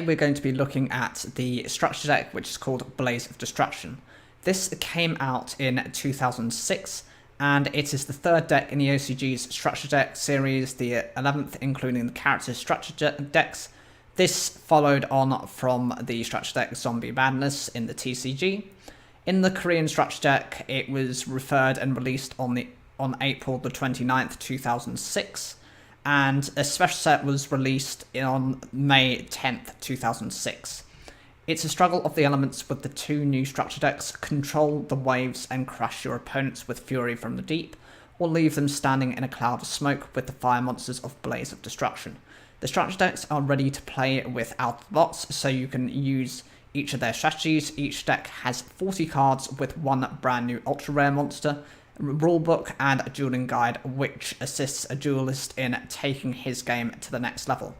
We're going to be looking at the structure deck, which is called Blaze of Destruction. This came out in 2006, and it is the third deck in the OCG's structure deck series, the 11th including the character structure decks. This followed on from the structure deck Zombie Madness in the TCG. In the Korean structure deck, it was referred and released on April the 29th, 2006. And a special set was released on May 10th, 2006. It's a struggle of the elements with the two new structure decks: control the waves and crush your opponents with fury from the deep, or leave them standing in a cloud of smoke with the fire monsters of Blaze of Destruction. The structure decks are ready to play with out of the box, so you can use each of their strategies. Each deck has 40 cards with one brand new ultra rare monster, rulebook, and a dueling guide, which assists a duelist in taking his game to the next level.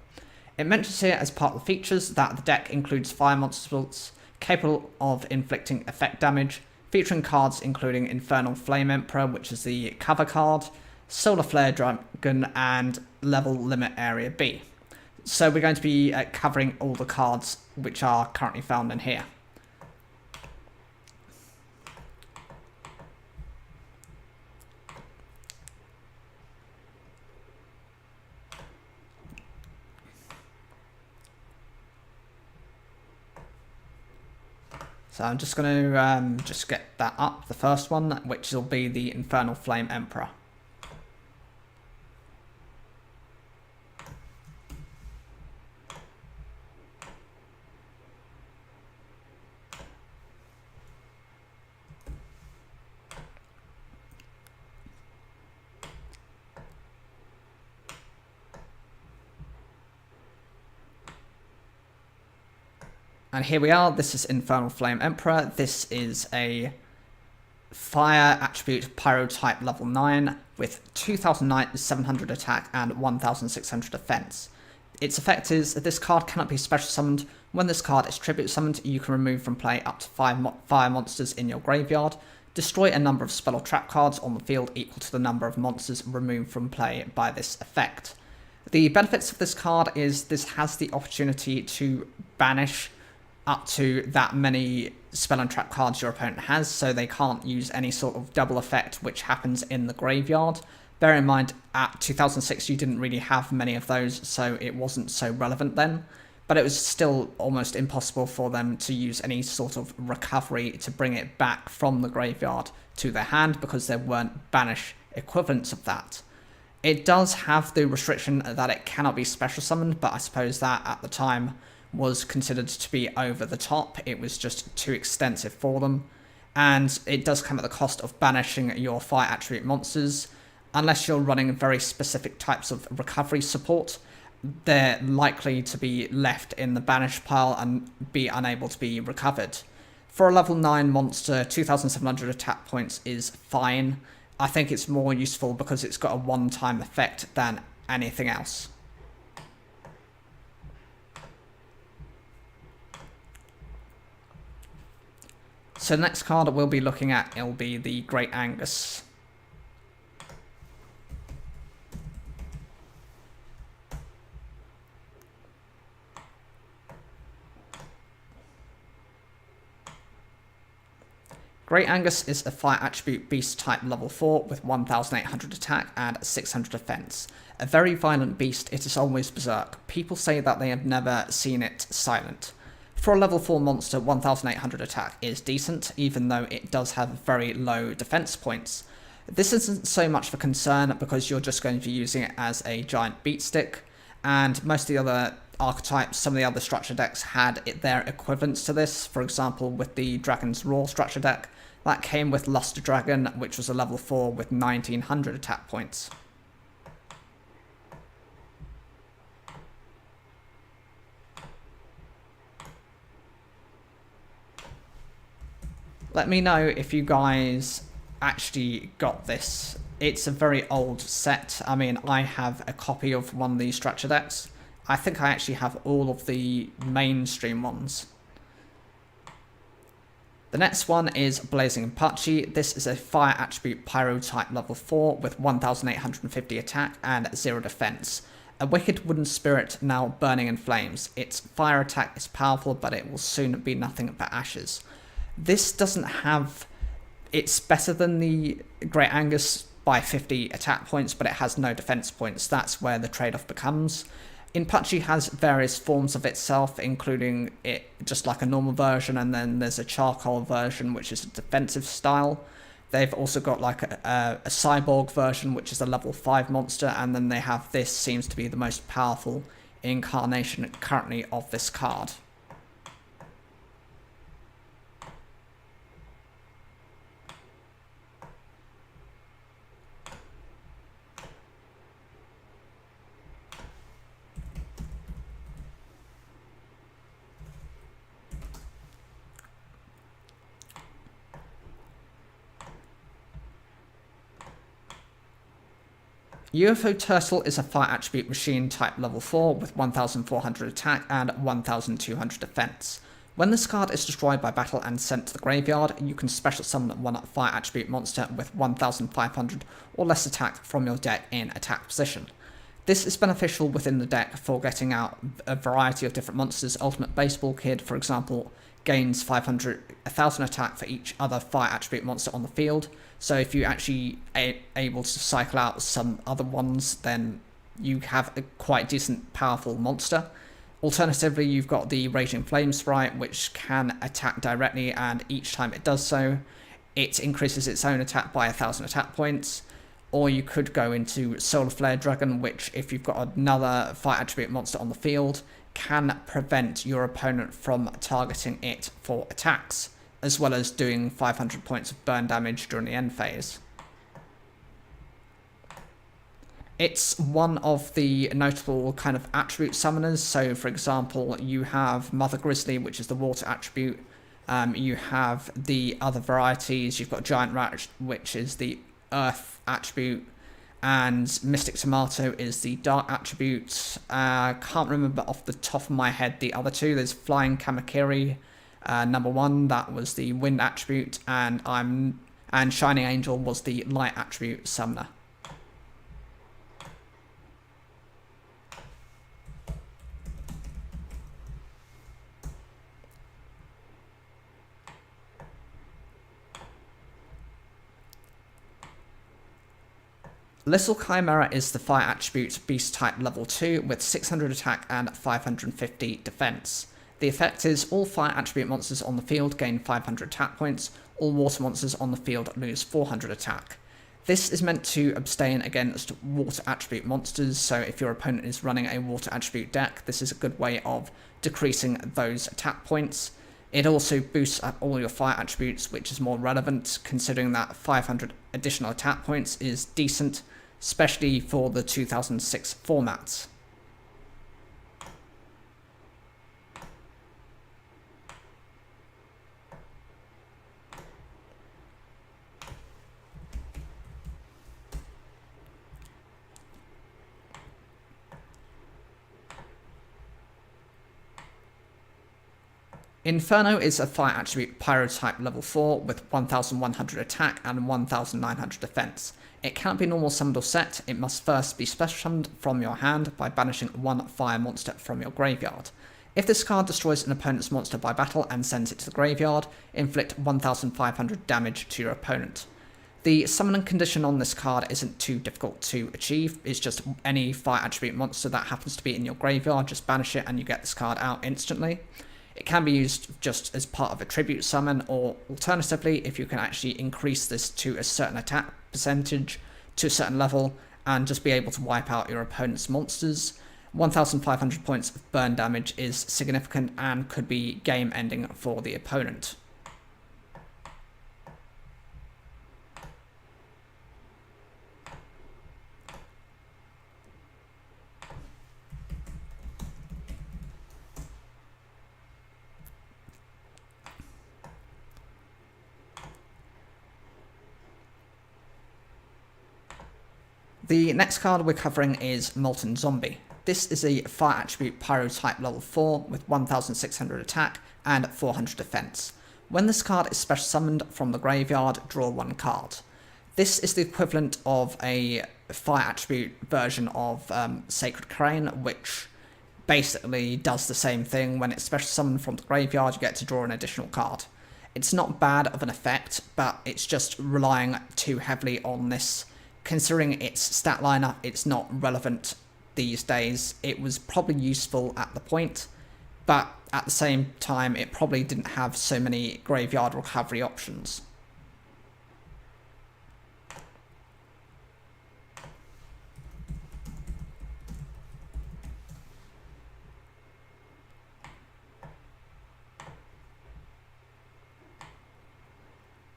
It mentions here as part of the features that the deck includes fire monsters capable of inflicting effect damage, featuring cards including Infernal Flame Emperor, which is the cover card, Solar Flare Dragon, and Level Limit Area B. So we're going to be covering all the cards which are currently found in here. So I'm just going to just get that up, the first one, which will be the Infernal Flame Emperor. And here we are. This is Infernal Flame Emperor. This is a fire attribute pyro type level 9 with 2,700 attack and 1,600 defense. Its effect is that this card cannot be special summoned. When this card is tribute summoned, you can remove from play up to 5 fire monsters in your graveyard. Destroy a number of spell or trap cards on the field equal to the number of monsters removed from play by this effect. The benefits of this card is this has the opportunity to banish up to that many spell and trap cards your opponent has, so they can't use any sort of double effect which happens in the graveyard. Bear in mind, at 2006 you didn't really have many of those, so it wasn't so relevant then, but it was still almost impossible for them to use any sort of recovery to bring it back from the graveyard to their hand, because there weren't banish equivalents of that. It does have the restriction that it cannot be special summoned, but I suppose that at the time was considered to be over the top. It was just too extensive for them, and it does come at the cost of banishing your fire attribute monsters. Unless you're running very specific types of recovery support, they're likely to be left in the banish pile and be unable to be recovered. For a level 9 monster, 2,700 attack points is fine. I think it's more useful because it's got a one-time effect than anything else. So the next card we'll be looking at will be the Great Angus. Great Angus is a fire attribute beast type level 4 with 1,800 attack and 600 defense. A very violent beast, it is always berserk. People say that they have never seen it silent. For a level 4 monster, 1,800 attack is decent, even though it does have very low defense points. This isn't so much for concern because you're just going to be using it as a giant beat stick, and most of the other archetypes, some of the other structure decks had their equivalents to this. For example, with the Dragon's Roar structure deck, that came with Luster Dragon, which was a level 4 with 1,900 attack points. Let me know if you guys actually got this. It's a very old set. I mean, I have a copy of one of these structure decks. I think I actually have all of the mainstream ones. The next one is Blazing Apache. This is a fire attribute pyro type level 4 with 1,850 attack and 0 defense. A wicked wooden spirit now burning in flames. Its fire attack is powerful, but it will soon be nothing but ashes. This doesn't have... It's better than the Great Angus by 50 attack points, but it has no defense points. That's where the trade-off becomes. Inpachi has various forms of itself, including it just like a normal version, and then there's a charcoal version, which is a defensive style. They've also got like a cyborg version, which is a level 5 monster, and then they have this, seems to be the most powerful incarnation currently of this card. UFO Turtle is a fire attribute machine type level 4 with 1400 attack and 1200 defense. When this card is destroyed by battle and sent to the graveyard, you can special summon one fire attribute monster with 1500 or less attack from your deck in attack position. This is beneficial within the deck for getting out a variety of different monsters. Ultimate Baseball Kid, for example, gains 1000 attack for each other fire attribute monster on the field. So if you actually able to cycle out some other ones, then you have a quite decent powerful monster. Alternatively, you've got the Raging Flame Sprite, which can attack directly, and each time it does so, it increases its own attack by 1000 attack points. Or you could go into Solar Flare Dragon, which, if you've got another fire attribute monster on the field, can prevent your opponent from targeting it for attacks, as well as doing 500 points of burn damage during the end phase. It's one of the notable kind of attribute summoners. So, for example, you have Mother Grizzly, which is the water attribute. You have the other varieties. You've got Giant Rat, which is the earth attribute, and Mystic Tomato is the dark attribute. Can't remember off the top of my head the other two. There's Flying Kamakiri, number 1, that was the wind attribute, and Shining Angel was the light attribute summoner. Little Chimera is the fire attribute beast type level 2 with 600 attack and 550 defense. The effect is all fire attribute monsters on the field gain 500 attack points, all water monsters on the field lose 400 attack. This is meant to abstain against water attribute monsters, so if your opponent is running a water attribute deck, this is a good way of decreasing those attack points. It also boosts up all your fire attributes, which is more relevant considering that 500 additional attack points is decent, especially for the 2006 formats. Inferno is a fire attribute pyro type level 4 with 1100 attack and 1900 defense. It can't be normal summoned or set. It must first be special summoned from your hand by banishing one fire monster from your graveyard. If this card destroys an opponent's monster by battle and sends it to the graveyard, inflict 1500 damage to your opponent. The summoning condition on this card isn't too difficult to achieve. It's just any fire attribute monster that happens to be in your graveyard, just banish it and you get this card out instantly. It can be used just as part of a tribute summon, or alternatively, if you can actually increase this to a certain attack percentage to a certain level and just be able to wipe out your opponent's monsters. 1500 points of burn damage is significant and could be game ending for the opponent. The next card we're covering is Molten Zombie. This is a fire attribute pyro type level 4 with 1600 attack and 400 defense. When this card is special summoned from the graveyard, draw one card. This is the equivalent of a fire attribute version of Sacred Crane, which basically does the same thing. When it's special summoned from the graveyard, you get to draw an additional card. It's not bad of an effect, but it's just relying too heavily on this. Considering its stat lineup, it's not relevant these days. It was probably useful at the point, but at the same time, it probably didn't have so many graveyard recovery options.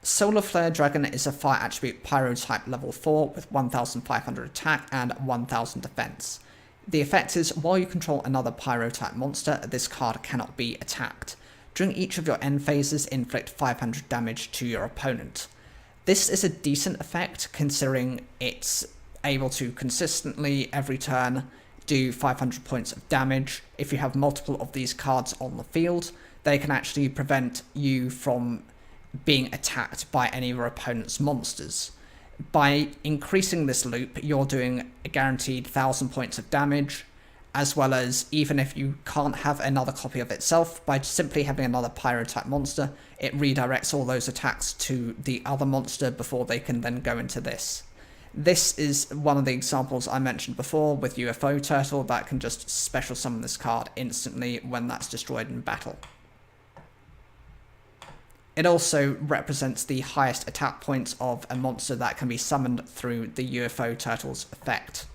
Solar Flare Dragon is a fire attribute pyro type level 4 with 1500 attack and 1000 defense. The effect is, while you control another pyro type monster, this card cannot be attacked. During each of your end phases, inflict 500 damage to your opponent. This is a decent effect considering it's able to consistently, every turn, do 500 points of damage. If you have multiple of these cards on the field, they can actually prevent you from being attacked by any of your opponent's monsters. By increasing this loop, you're doing a guaranteed 1000 points of damage, as well as, even if you can't have another copy of itself, by simply having another pyro type monster, it redirects all those attacks to the other monster before they can then go into this. This is one of the examples I mentioned before with UFO Turtle that can just special summon this card instantly when that's destroyed in battle. It also represents the highest attack points of a monster that can be summoned through the UFO Turtle's effect.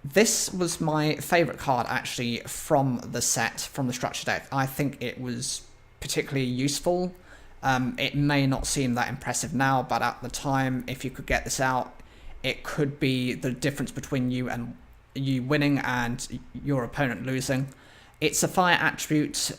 This was my favourite card, actually, from the set, from the structure deck. I think it was particularly useful. It may not seem that impressive now, but at the time, if you could get this out, it could be the difference between you winning and your opponent losing. It's a fire attribute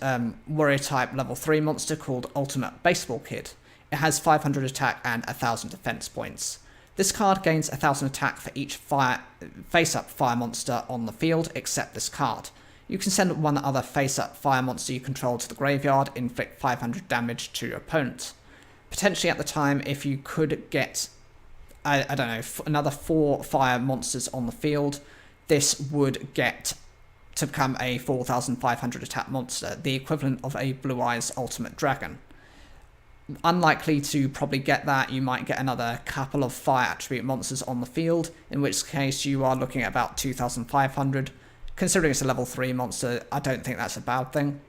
warrior type level 3 monster called Ultimate Baseball Kid. It has 500 attack and 1000 defense points. This card gains 1000 attack for each face-up fire monster on the field except this card. You can send one other face-up fire monster you control to the graveyard, inflict 500 damage to your opponent. Potentially at the time, if you could get, I don't know, another 4 fire monsters on the field, this would get to become a 4500 attack monster, the equivalent of a Blue Eyes Ultimate Dragon. Unlikely to probably get that. You might get another couple of fire attribute monsters on the field, in which case you are looking at about 2500. Considering it's a level 3 monster, I don't think that's a bad thing.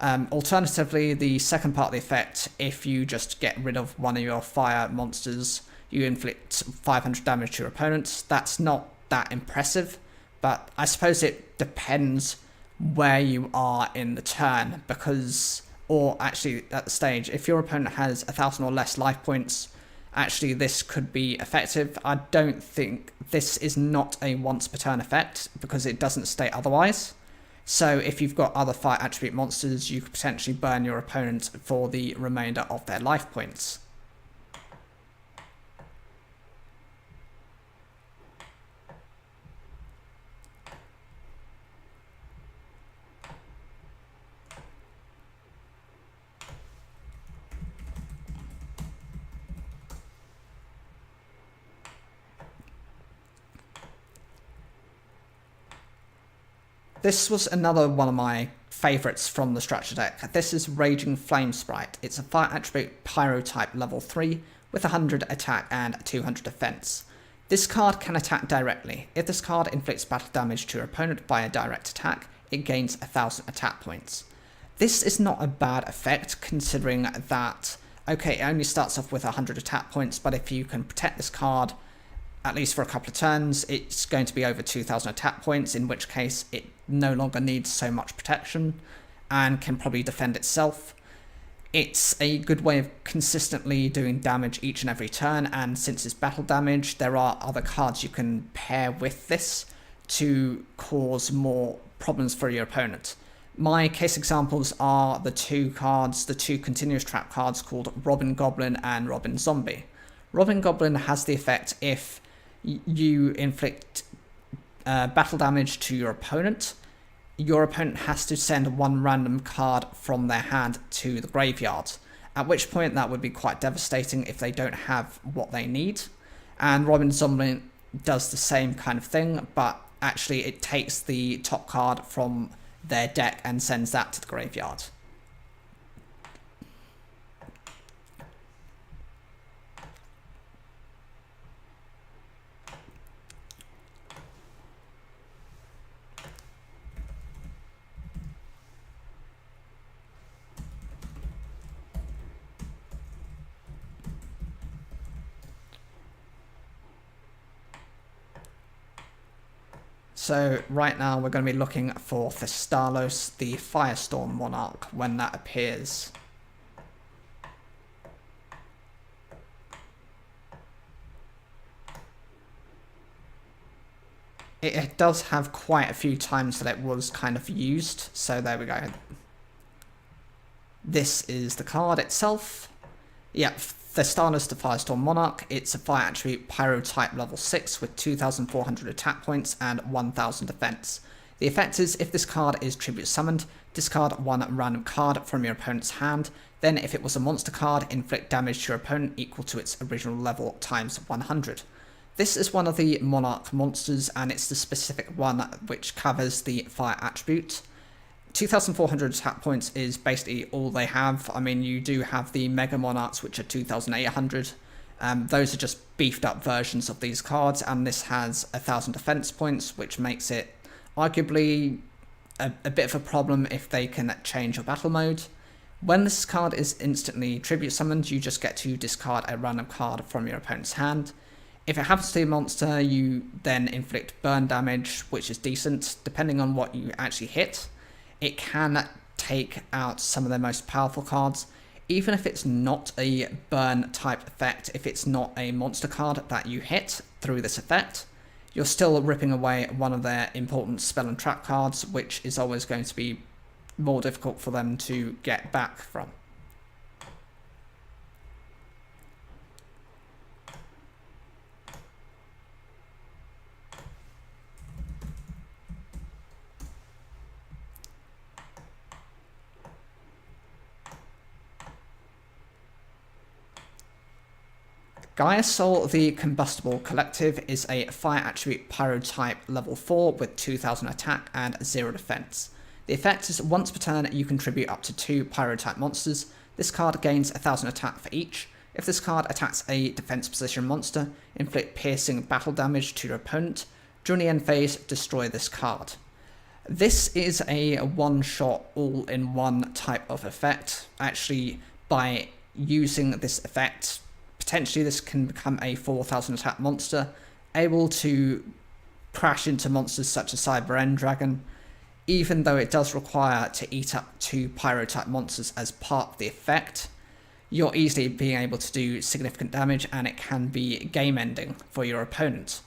Alternatively, the second part of the effect, if you just get rid of one of your fire monsters, you inflict 500 damage to your opponent. That's not that impressive, but I suppose it depends where you are in the turn, because, or actually at the stage, if your opponent has 1000 or less life points, actually this could be effective. I don't think this is not a once per turn effect because it doesn't state otherwise. So if you've got other fire attribute monsters, you could potentially burn your opponent for the remainder of their life points. This was another one of my favourites from the structure deck. This is Raging Flame Sprite. It's a fire attribute pyro type level 3 with 100 attack and 200 defense. This card can attack directly. If this card inflicts battle damage to your opponent by a direct attack, it gains 1000 attack points. This is not a bad effect considering that, okay, it only starts off with 100 attack points, but if you can protect this card at least for a couple of turns, it's going to be over 2000 attack points, in which case it no longer needs so much protection and can probably defend itself. It's a good way of consistently doing damage each and every turn, and since it's battle damage, there are other cards you can pair with this to cause more problems for your opponent. My case examples are the two continuous trap cards called Robin Goblin and Robin Zombie. Robin Goblin has the effect if you inflict battle damage to your opponent has to send one random card from their hand to the graveyard, at which point that would be quite devastating if they don't have what they need. And Robin Zombie does the same kind of thing, but actually it takes the top card from their deck and sends that to the graveyard. So right now we're going to be looking for Thestalos, the Firestorm Monarch, when that appears. It does have quite a few times that it was kind of used, so there we go. This is the card itself. Yeah, Thestalos, the Firestorm Monarch. It's a fire attribute pyro type level 6 with 2,400 attack points and 1,000 defense. The effect is if this card is tribute summoned, discard one random card from your opponent's hand. Then if it was a monster card, inflict damage to your opponent equal to its original level times 100. This is one of the Monarch monsters, and it's the specific one which covers the fire attribute. 2,400 attack points is basically all they have. I mean, you do have the Mega Monarchs, which are 2,800. Those are just beefed up versions of these cards, and this has 1,000 defense points, which makes it arguably a bit of a problem if they can change your battle mode. When this card is instantly tribute summoned, you just get to discard a random card from your opponent's hand. If it happens to be a monster, you then inflict burn damage, which is decent, depending on what you actually hit. It can take out some of their most powerful cards, even if it's not a burn type effect. If it's not a monster card that you hit through this effect, you're still ripping away one of their important spell and trap cards, which is always going to be more difficult for them to get back from. Gaiasoul, the Combustible Collective, is a fire attribute pyro type level 4 with 2,000 attack and 0 defense. The effect is once per turn you contribute up to 2 pyro type monsters. This card gains 1,000 attack for each. If this card attacks a defense position monster, inflict piercing battle damage to your opponent. During the end phase, destroy this card. This is a one-shot all-in-one type of effect. Actually, by using this effect, potentially this can become a 4,000 attack monster, able to crash into monsters such as Cyber End Dragon, even though it does require to eat up 2 pyro type monsters as part of the effect. You're easily being able to do significant damage, and it can be game ending for your opponent.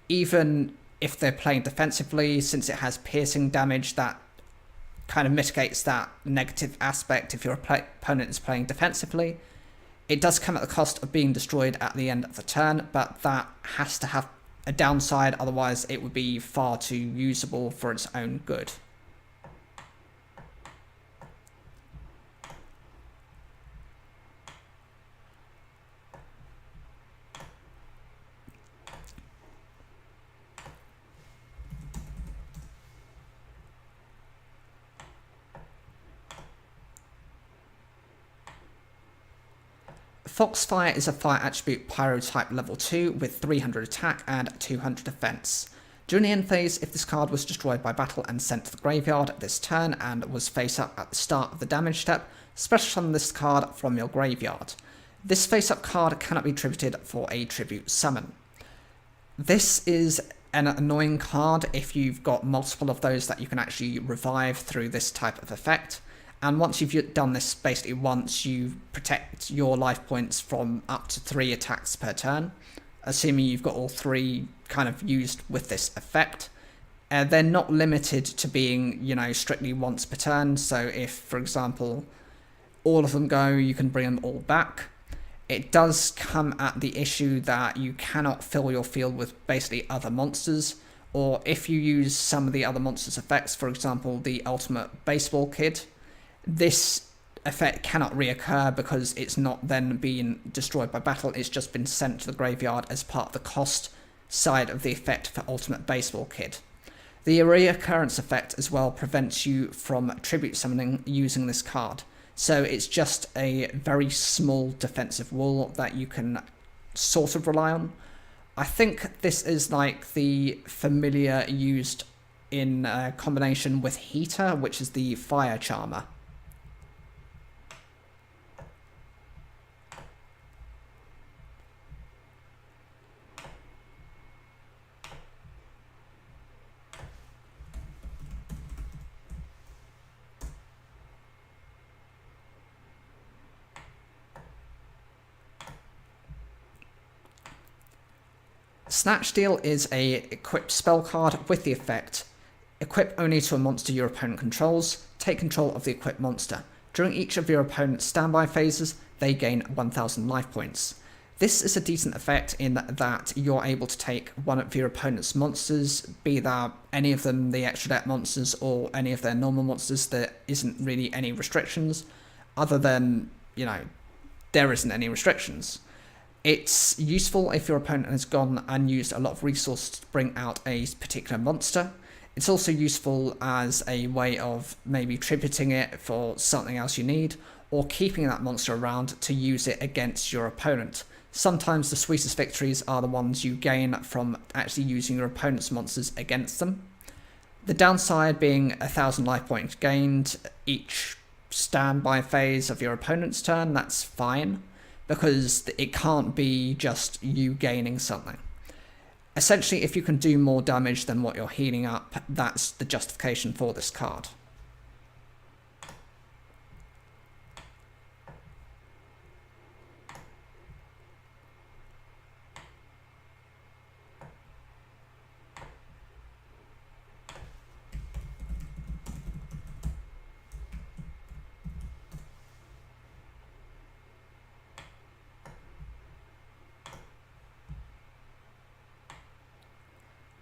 Even if they're playing defensively, since it has piercing damage, that kind of mitigates that negative aspect if your opponent is playing defensively. It does come at the cost of being destroyed at the end of the turn, but that has to have a downside, otherwise it would be far too usable for its own good. Foxfire is a fire attribute pyro type level 2 with 300 attack and 200 defense. During the end phase, if this card was destroyed by battle and sent to the graveyard this turn and was face up at the start of the damage step, special summon this card from your graveyard. This face up card cannot be tributed for a tribute summon. This is an annoying card if you've got multiple of those that you can actually revive through this type of effect. And once you've done this basically once, you protect your life points from up to 3 attacks per turn, assuming you've got all 3 kind of used with this effect. They're not limited to being, strictly once per turn. So if, for example, all of them go, you can bring them all back. It does come at the issue that you cannot fill your field with basically other monsters, or if you use some of the other monsters' effects, for example, the ultimate baseball kid, this effect cannot reoccur because it's not then being destroyed by battle, it's just been sent to the graveyard as part of the cost side of the effect for ultimate baseball kid. The reoccurrence effect as well prevents you from tribute summoning using this card. So it's just a very small defensive wall that you can sort of rely on. I think this is like the familiar used in combination with Heater, which is the Fire Charmer. Snatch Steal is a equipped spell card with the effect: equip only to a monster your opponent controls, take control of the equipped monster. During each of your opponent's standby phases, they gain 1000 life points. This is a decent effect in that you're able to take one of your opponent's monsters, be that any of them the extra deck monsters or any of their normal monsters. There isn't really any restrictions, other than, there isn't any restrictions. It's useful if your opponent has gone and used a lot of resources to bring out a particular monster. It's also useful as a way of maybe tributing it for something else you need, or keeping that monster around to use it against your opponent. Sometimes the sweetest victories are the ones you gain from actually using your opponent's monsters against them. The downside being 1000 life points gained each standby phase of your opponent's turn. That's fine, because it can't be just you gaining something. Essentially, if you can do more damage than what you're healing up, that's the justification for this card.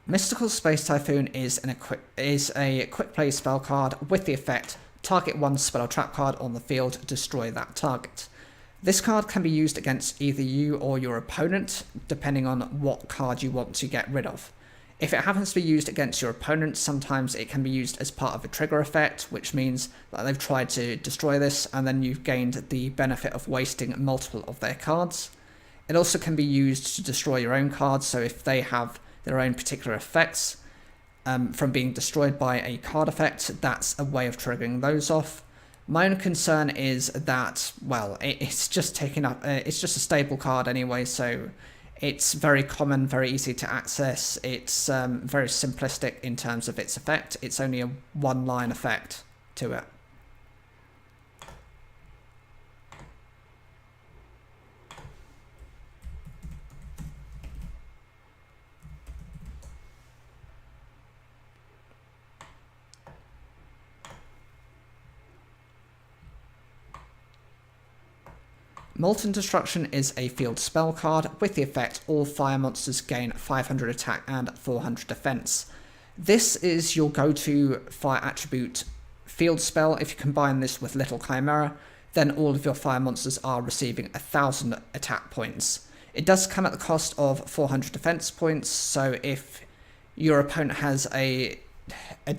Mystical Space Typhoon is a quick play spell card with the effect: target one spell or trap card on the field, destroy that target. This card can be used against either you or your opponent, depending on what card you want to get rid of. If it happens to be used against your opponent, sometimes it can be used as part of a trigger effect, which means that they've tried to destroy this and then you've gained the benefit of wasting multiple of their cards. It also can be used to destroy your own cards, so if they have their own particular effects from being destroyed by a card effect, that's a way of triggering those off. My own concern is that, well, it's just taking up, it's just a stable card anyway, so it's very common, very easy to access. It's very simplistic in terms of its effect. It's only a one-line effect to it. Molten Destruction is a field spell card with the effect: all fire monsters gain 500 attack and 400 defense. This is your go-to fire attribute field spell. If you combine this with Little Chimera, then all of your fire monsters are receiving 1000 attack points. It does come at the cost of 400 defense points, so if your opponent has a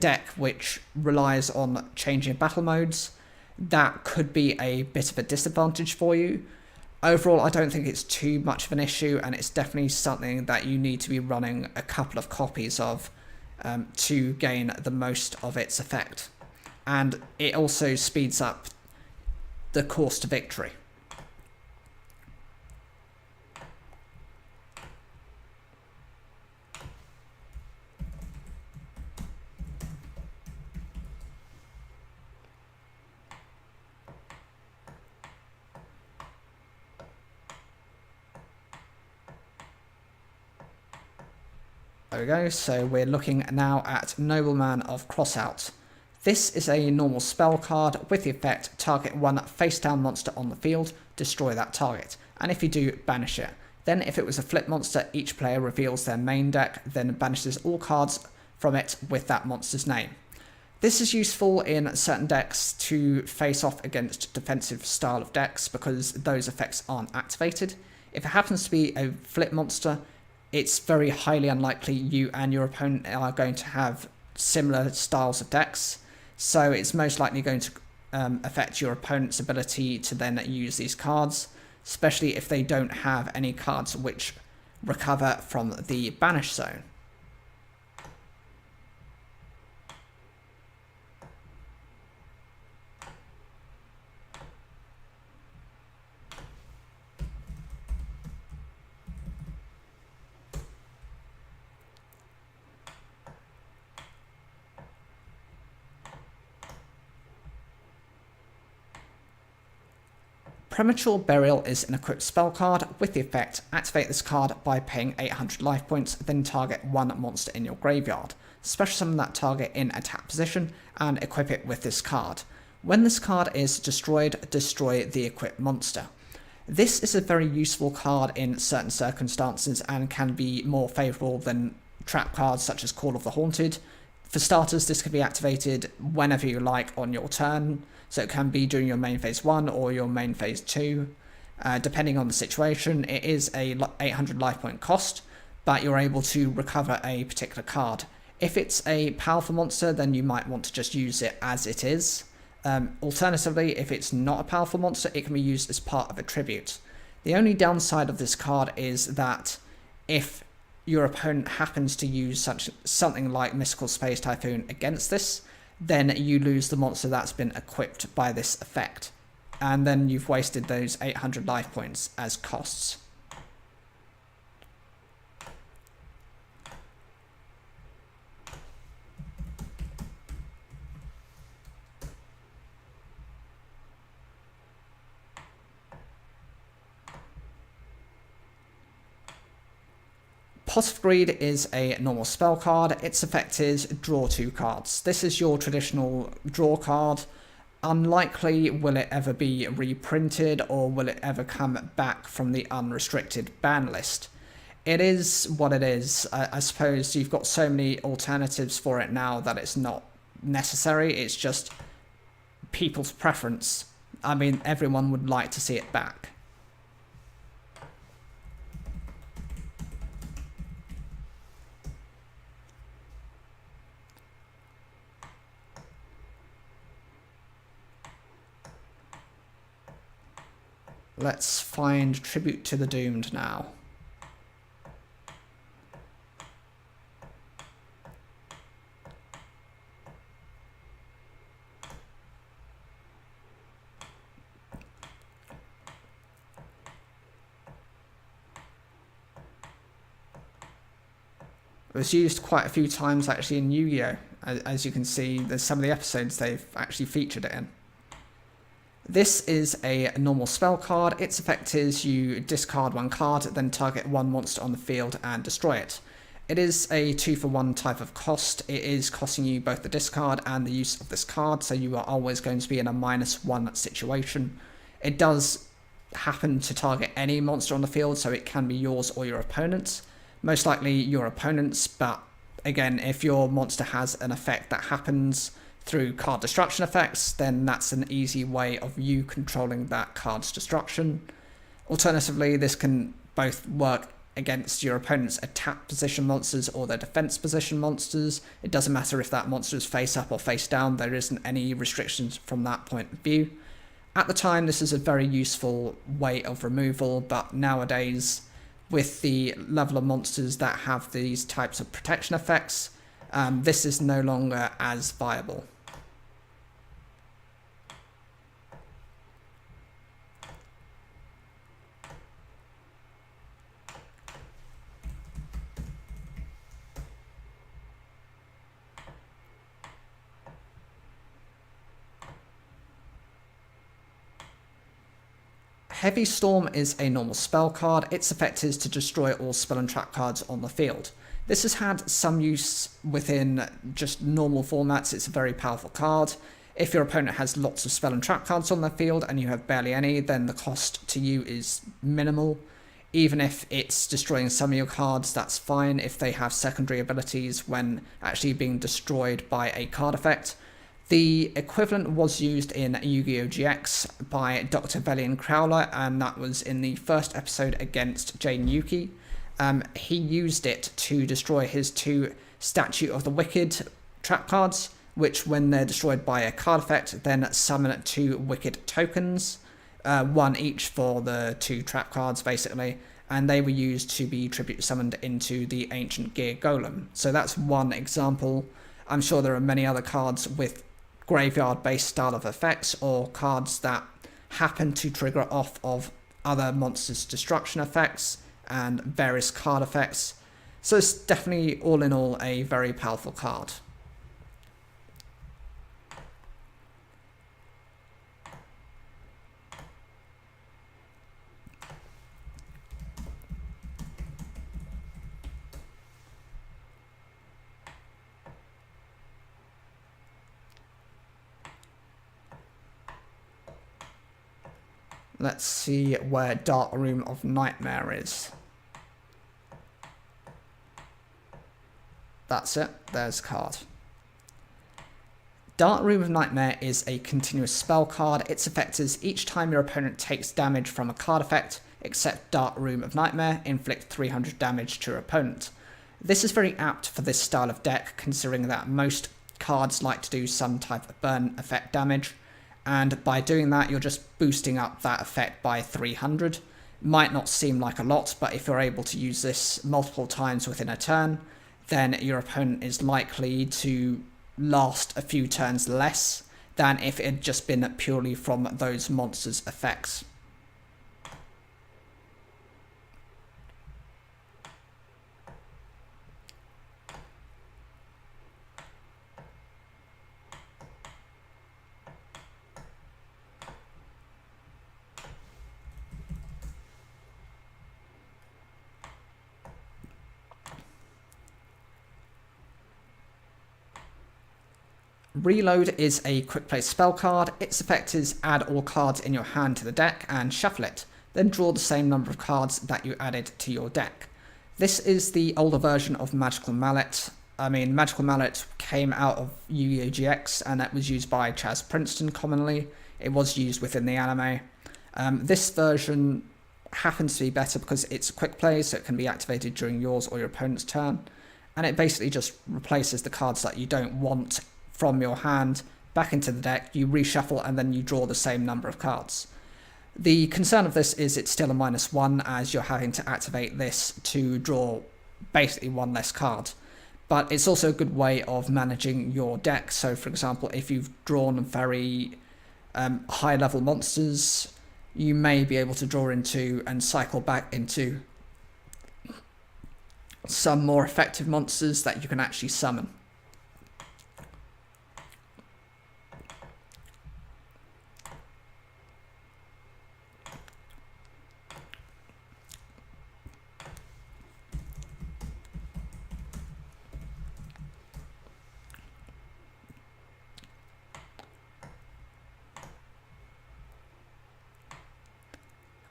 deck which relies on changing battle modes, that could be a bit of a disadvantage for you. Overall, I don't think it's too much of an issue, and it's definitely something that you need to be running a couple of copies of to gain the most of its effect. And it also speeds up the course to victory. There we go. So we're looking now at Nobleman of Crossout. This is a normal spell card with the effect target one face down monster on the field, destroy that target, and if you do, banish it. Then if it was a flip monster, each player reveals their main deck, then banishes all cards from it with that monster's name. This is useful in certain decks to face off against defensive style of decks because those effects aren't activated. If it happens to be a flip monster, it's very highly unlikely you and your opponent are going to have similar styles of decks, so it's most likely going to affect your opponent's ability to then use these cards, especially if they don't have any cards which recover from the banish zone. Premature Burial is an equipped spell card with the effect activate this card by paying 800 life points, then target one monster in your graveyard. Special summon that target in attack position and equip it with this card. When this card is destroyed, destroy the equipped monster. This is a very useful card in certain circumstances and can be more favourable than trap cards such as Call of the Haunted. For starters, this can be activated whenever you like on your turn, so it can be during your main phase 1 or your main phase 2. Depending on the situation, it is a 800 life point cost, but you're able to recover a particular card. If it's a powerful monster, then you might want to just use it as it is. Alternatively, if it's not a powerful monster, it can be used as part of a tribute. The only downside of this card is that if your opponent happens to use something like Mystical Space Typhoon against this, then you lose the monster that's been equipped by this effect. And then you've wasted those 800 life points as costs. Pot of Greed is a normal spell card. Its effect is draw 2 cards. This is your traditional draw card. Unlikely will it ever be reprinted or will it ever come back from the unrestricted ban list. It is what it is. I suppose you've got so many alternatives for it now that it's not necessary. It's just people's preference. I mean, everyone would like to see it back. Let's find Tribute to the Doomed now. It was used quite a few times actually in Yu-Gi-Oh! As you can see, there's some of the episodes they've actually featured it in. This is a normal spell card. Its effect is you discard one card, then target one monster on the field and destroy it. It is a 2-for-1 type of cost. It is costing you both the discard and the use of this card, so you are always going to be in a -1 situation. It does happen to target any monster on the field, so it can be yours or your opponent's. Most likely your opponent's, but again, if your monster has an effect that happens through card destruction effects, then that's an easy way of you controlling that card's destruction. Alternatively, this can both work against your opponent's attack position monsters or their defense position monsters. It doesn't matter if that monster is face up or face down, there isn't any restrictions from that point of view. At the time, this is a very useful way of removal, but nowadays, with the level of monsters that have these types of protection effects, this is no longer as viable. Heavy Storm is a normal spell card. Its effect is to destroy all spell and trap cards on the field. This has had some use within just normal formats. It's a very powerful card. If your opponent has lots of spell and trap cards on their field and you have barely any, then the cost to you is minimal. Even if it's destroying some of your cards, that's fine if they have secondary abilities when actually being destroyed by a card effect. The equivalent was used in Yu-Gi-Oh! GX by Dr. Velian Crowler, and that was in the first episode against Jane Yuki. He used it to destroy his 2 Statue of the Wicked trap cards, which when they're destroyed by a card effect, then summon 2 Wicked tokens, 1 each for the 2 trap cards basically, and they were used to be tribute summoned into the Ancient Gear Golem. So that's one example. I'm sure there are many other cards with graveyard-based style of effects, or cards that happen to trigger off of other monsters' destruction effects and various card effects. So it's definitely, all in all, a very powerful card. Let's see where Dark Room of Nightmare is. That's it, there's a card. Dark Room of Nightmare is a continuous spell card. Its effect is each time your opponent takes damage from a card effect, except Dark Room of Nightmare, inflict 300 damage to your opponent. This is very apt for this style of deck, considering that most cards like to do some type of burn effect damage, and by doing that you're just boosting up that effect by 300. Might not seem like a lot, but if you're able to use this multiple times within a turn, then your opponent is likely to last a few turns less than if it had just been purely from those monsters' effects. Reload is a quick play spell card. Its effect is add all cards in your hand to the deck and shuffle it, then draw the same number of cards that you added to your deck. This is the older version of Magical Mallet. I mean, Magical Mallet came out of Yu-Gi-Oh! GX, and that was used by Chaz Princeton commonly. It was used within the anime. This version happens to be better because it's a quick play, so it can be activated during yours or your opponent's turn, and it basically just replaces the cards that you don't want from your hand back into the deck. You reshuffle and then you draw the same number of cards. The concern of this is it's still a -1, as you're having to activate this to draw basically 1 less card. But it's also a good way of managing your deck. So for example, if you've drawn very high level monsters, you may be able to draw into and cycle back into some more effective monsters that you can actually summon.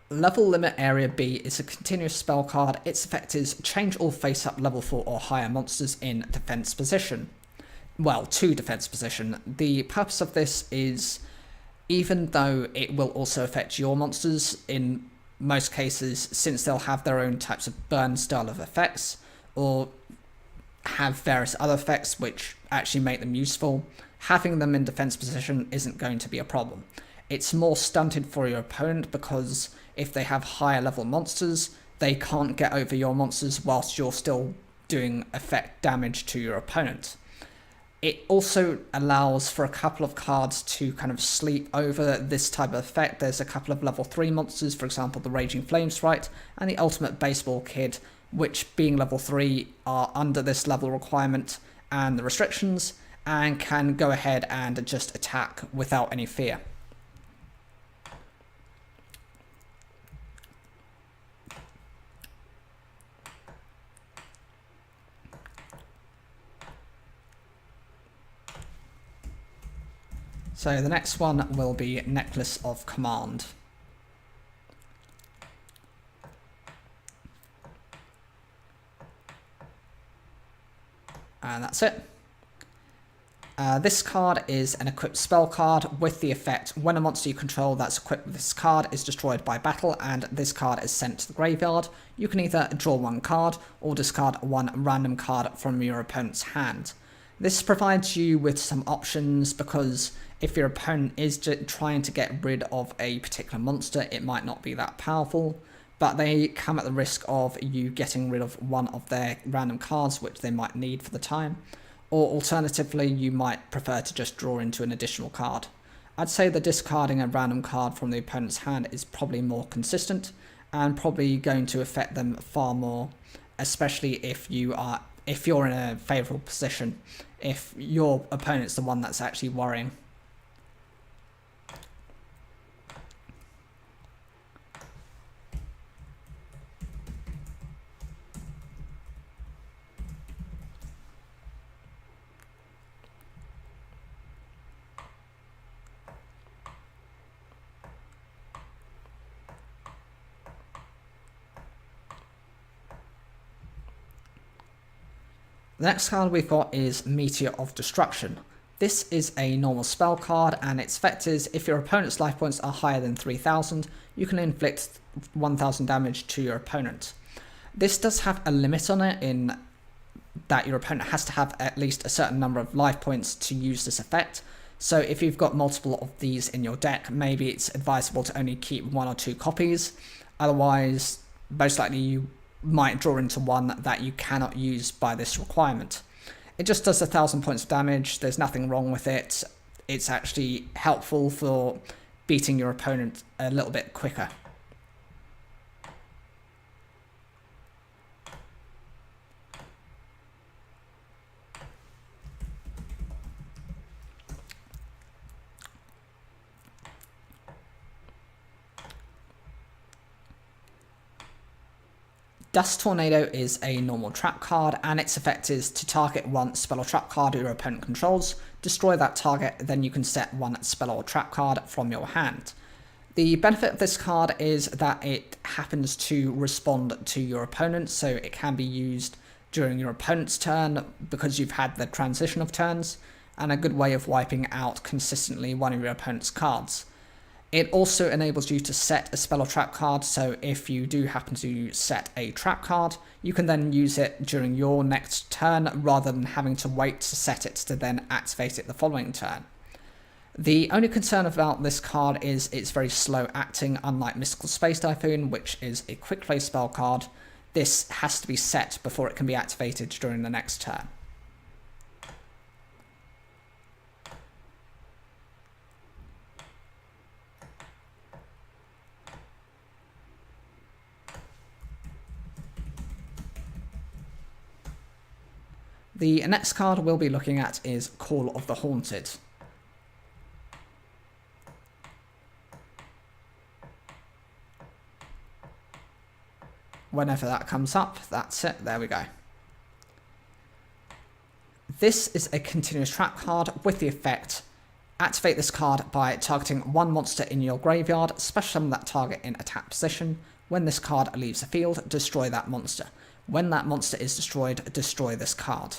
Level Limit Area B is a continuous spell card. Its effect is change all face-up level 4 or higher monsters in defense position. Well, to defense position. The purpose of this is, even though it will also affect your monsters in most cases, since they'll have their own types of burn style of effects, or have various other effects which actually make them useful, having them in defense position isn't going to be a problem. It's more stunted for your opponent because if they have higher level monsters, they can't get over your monsters whilst you're still doing effect damage to your opponent. It also allows for a couple of cards to kind of sleep over this type of effect. There's a couple of level 3 monsters, for example the Raging Flame Sprite and the Ultimate Baseball Kid, which being level 3 are under this level requirement and the restrictions, and can go ahead and just attack without any fear. So the next one will be Necklace of Command. And that's it. This card is an equipped spell card with the effect when a monster you control that's equipped with this card is destroyed by battle and this card is sent to the graveyard, you can either draw one card or discard one random card from your opponent's hand. This provides you with some options because if your opponent is trying to get rid of a particular monster, it might not be that powerful, but they come at the risk of you getting rid of one of their random cards which they might need for the time. Or alternatively, you might prefer to just draw into an additional card. I'd say that discarding a random card from the opponent's hand is probably more consistent and probably going to affect them far more, especially if you're in a favourable position, if your opponent's the one that's actually worrying. The next card we've got is Meteor of Destruction. This is a normal spell card and its effect is if your opponent's life points are higher than 3000, you can inflict 1000 damage to your opponent. This does have a limit on it in that your opponent has to have at least a certain number of life points to use this effect. So if you've got multiple of these in your deck, maybe it's advisable to only keep 1 or 2 copies. Otherwise, most likely you might draw into one that you cannot use by this requirement. It just does 1000 points of damage, there's nothing wrong with it. It's actually helpful for beating your opponent a little bit quicker. Dust Tornado is a normal trap card, and its effect is to target one spell or trap card your opponent controls, destroy that target, then you can set one spell or trap card from your hand. The benefit of this card is that it happens to respond to your opponent, so it can be used during your opponent's turn because you've had the transition of turns, and a good way of wiping out consistently one of your opponent's cards. It also enables you to set a spell or trap card, so if you do happen to set a trap card, you can then use it during your next turn rather than having to wait to set it to then activate it the following turn. The only concern about this card is it's very slow acting, unlike Mystical Space Typhoon, which is a quick play spell card. This has to be set before it can be activated during the next turn. The next card we'll be looking at is Call of the Haunted. Whenever that comes up, that's it, there we go. This is a continuous trap card with the effect, activate this card by targeting one monster in your graveyard, special summon that target in attack position. When this card leaves the field, destroy that monster. When that monster is destroyed, destroy this card.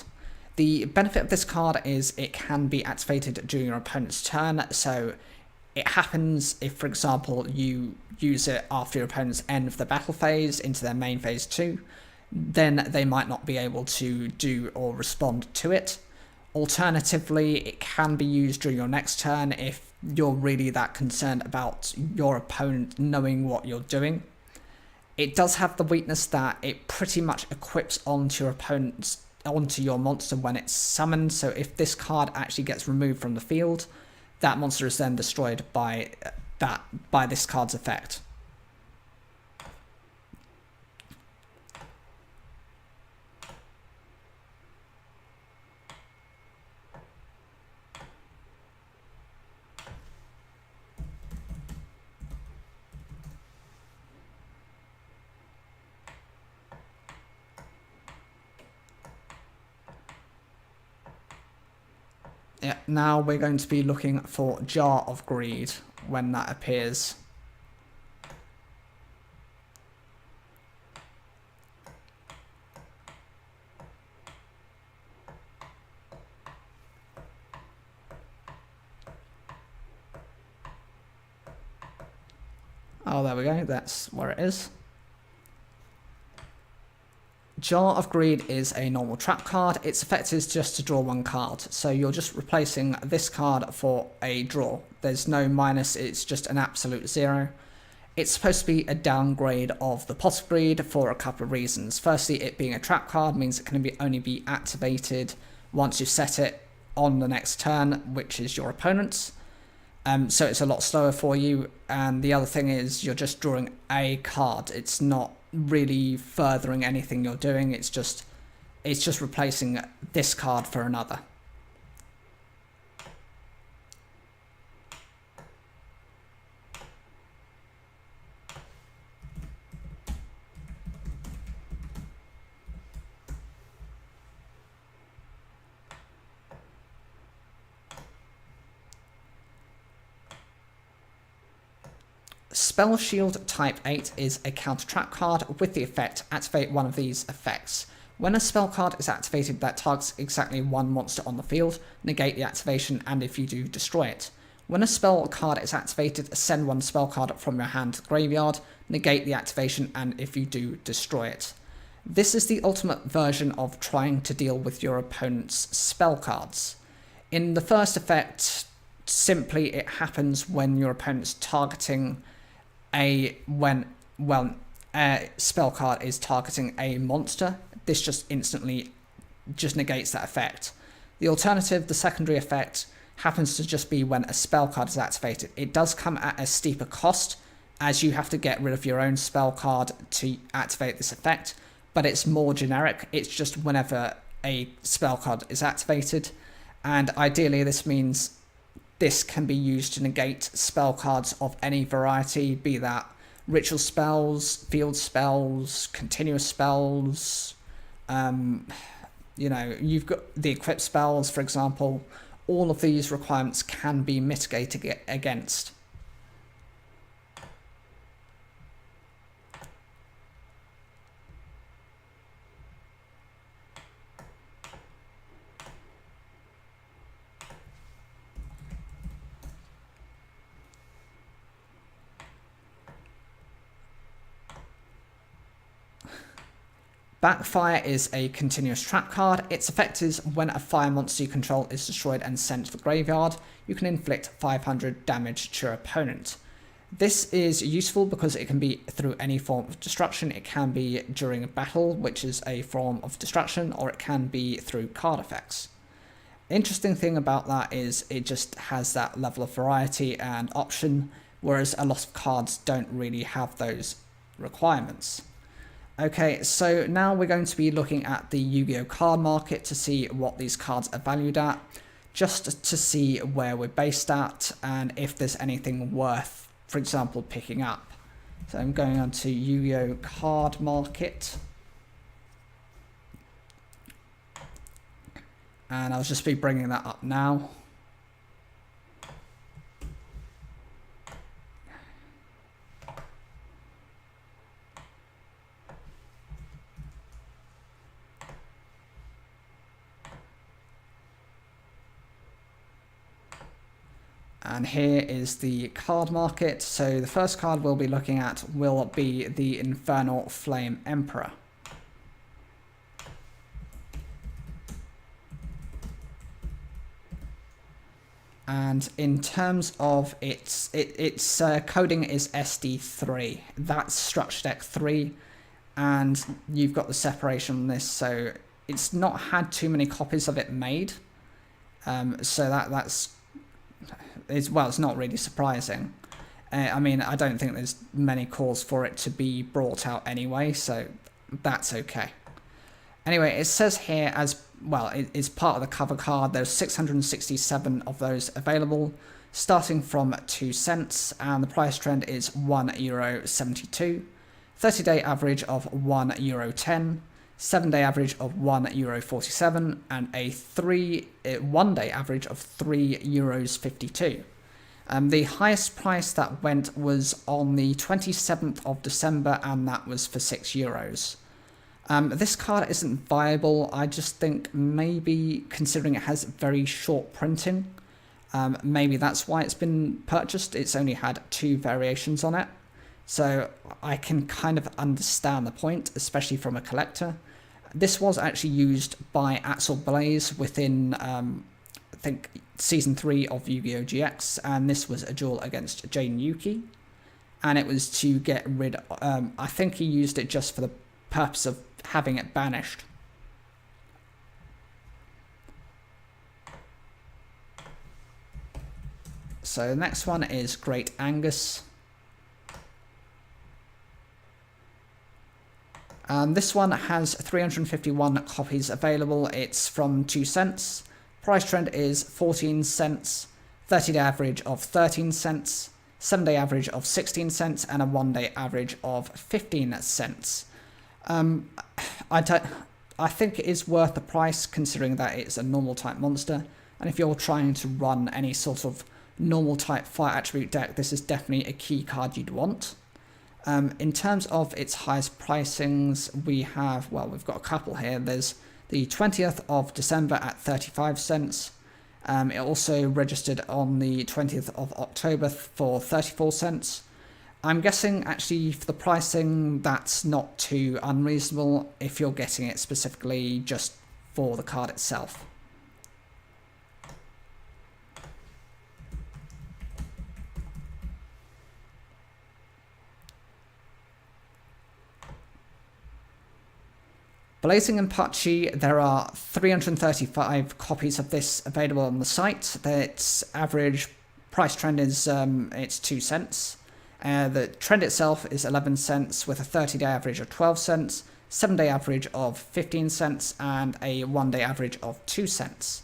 The benefit of this card is it can be activated during your opponent's turn, so it happens if, for example, you use it after your opponent's end of the battle phase into their main phase 2, then they might not be able to do or respond to it. Alternatively, it can be used during your next turn if you're really that concerned about your opponent knowing what you're doing. It does have the weakness that it pretty much equips onto your monster when it's summoned, so if this card actually gets removed from the field, that monster is then destroyed by this card's effect. Yeah, now we're going to be looking for Jar of Greed when that appears. Oh, there we go. That's where it is. Jar of Greed is a normal trap card. Its effect is just to draw one card. So you're just replacing this card for a draw. There's no minus, it's just an absolute 0. It's supposed to be a downgrade of the Pot of Greed for a couple of reasons. Firstly, it being a trap card means it can only be activated once you set it on the next turn, which is your opponent's. So it's a lot slower for you. And the other thing is you're just drawing a card. It's not really furthering anything you're doing. It's just replacing this card for another. Spell Shield Type 8 is a counter trap card with the effect activate one of these effects. When a spell card is activated that targets exactly one monster on the field, negate the activation, and if you do, destroy it. When a spell card is activated, send one spell card from your hand to the graveyard, negate the activation, and if you do, destroy it. This is the ultimate version of trying to deal with your opponent's spell cards. In the first effect, simply it happens when your opponent's targeting a spell card is targeting a monster. This just instantly negates that effect. The alternative, the secondary effect, happens to just be when a spell card is activated. It does come at a steeper cost, as you have to get rid of your own spell card to activate this effect, but it's more generic. It's just whenever a spell card is activated, and ideally this means this can be used to negate spell cards of any variety, be that ritual spells, field spells, continuous spells. You've got the equip spells, for example. All of these requirements can be mitigated against. Backfire is a continuous trap card. Its effect is when a fire monster you control is destroyed and sent to the graveyard, you can inflict 500 damage to your opponent. This is useful because it can be through any form of destruction. It can be during a battle, which is a form of destruction, or it can be through card effects. Interesting thing about that is it just has that level of variety and option, whereas a lot of cards don't really have those requirements. Okay, so now we're going to be looking at the Yu-Gi-Oh card market to see what these cards are valued at, just to see where we're based at and if there's anything worth, for example, picking up. So I'm going on to Yu-Gi-Oh card market. And I'll just be bringing that up now. And here is the card market. So the first card we'll be looking at will be the Infernal Flame Emperor. And in terms of its coding is SD3. That's Structure Deck 3. And you've got the separation on this, so it's not had too many copies of it made. So it's not really surprising. I don't think there's many calls for it to be brought out anyway, so that's okay. Anyway, it says here it's part of the cover card. There's 667 of those available, starting from 2 cents, and the price trend is €1.72. 30-day average of €1.10. 7-day average of €1.47, and a 1-day average of €3.52. The highest price that went was on the 27th of December, and that was for €6. This card isn't viable. I just think maybe considering it has very short printing, maybe that's why it's been purchased. It's only had 2 variations on it. So I can kind of understand the point, especially from a collector. This was actually used by Axel Blaze within, I think, Season 3 of Yu-Gi-Oh! GX, and this was a duel against Jane Yuki. And it was to get rid I think he used it just for the purpose of having it banished. So the next one is Great Angus. This one has 351 copies available. It's from 2 cents. Price trend is 14 cents, 30-day average of 13 cents, 7-day average of 16 cents, and a 1-day average of 15 cents. I think it is worth the price considering that it's a normal type monster, and if you're trying to run any sort of normal type fire attribute deck, this is definitely a key card you'd want. In terms of its highest pricings, we've got a couple here. There's the 20th of December at 35 cents. It also registered on the 20th of October for 34 cents. I'm guessing actually for the pricing that's not too unreasonable if you're getting it specifically just for the card itself. Blazing and Pucci, there are 335 copies of this available on the site. Its average price trend is it's 2 cents. The trend itself is 11 cents with a 30-day average of 12 cents, 7-day average of 15 cents, and a 1-day average of 2 cents.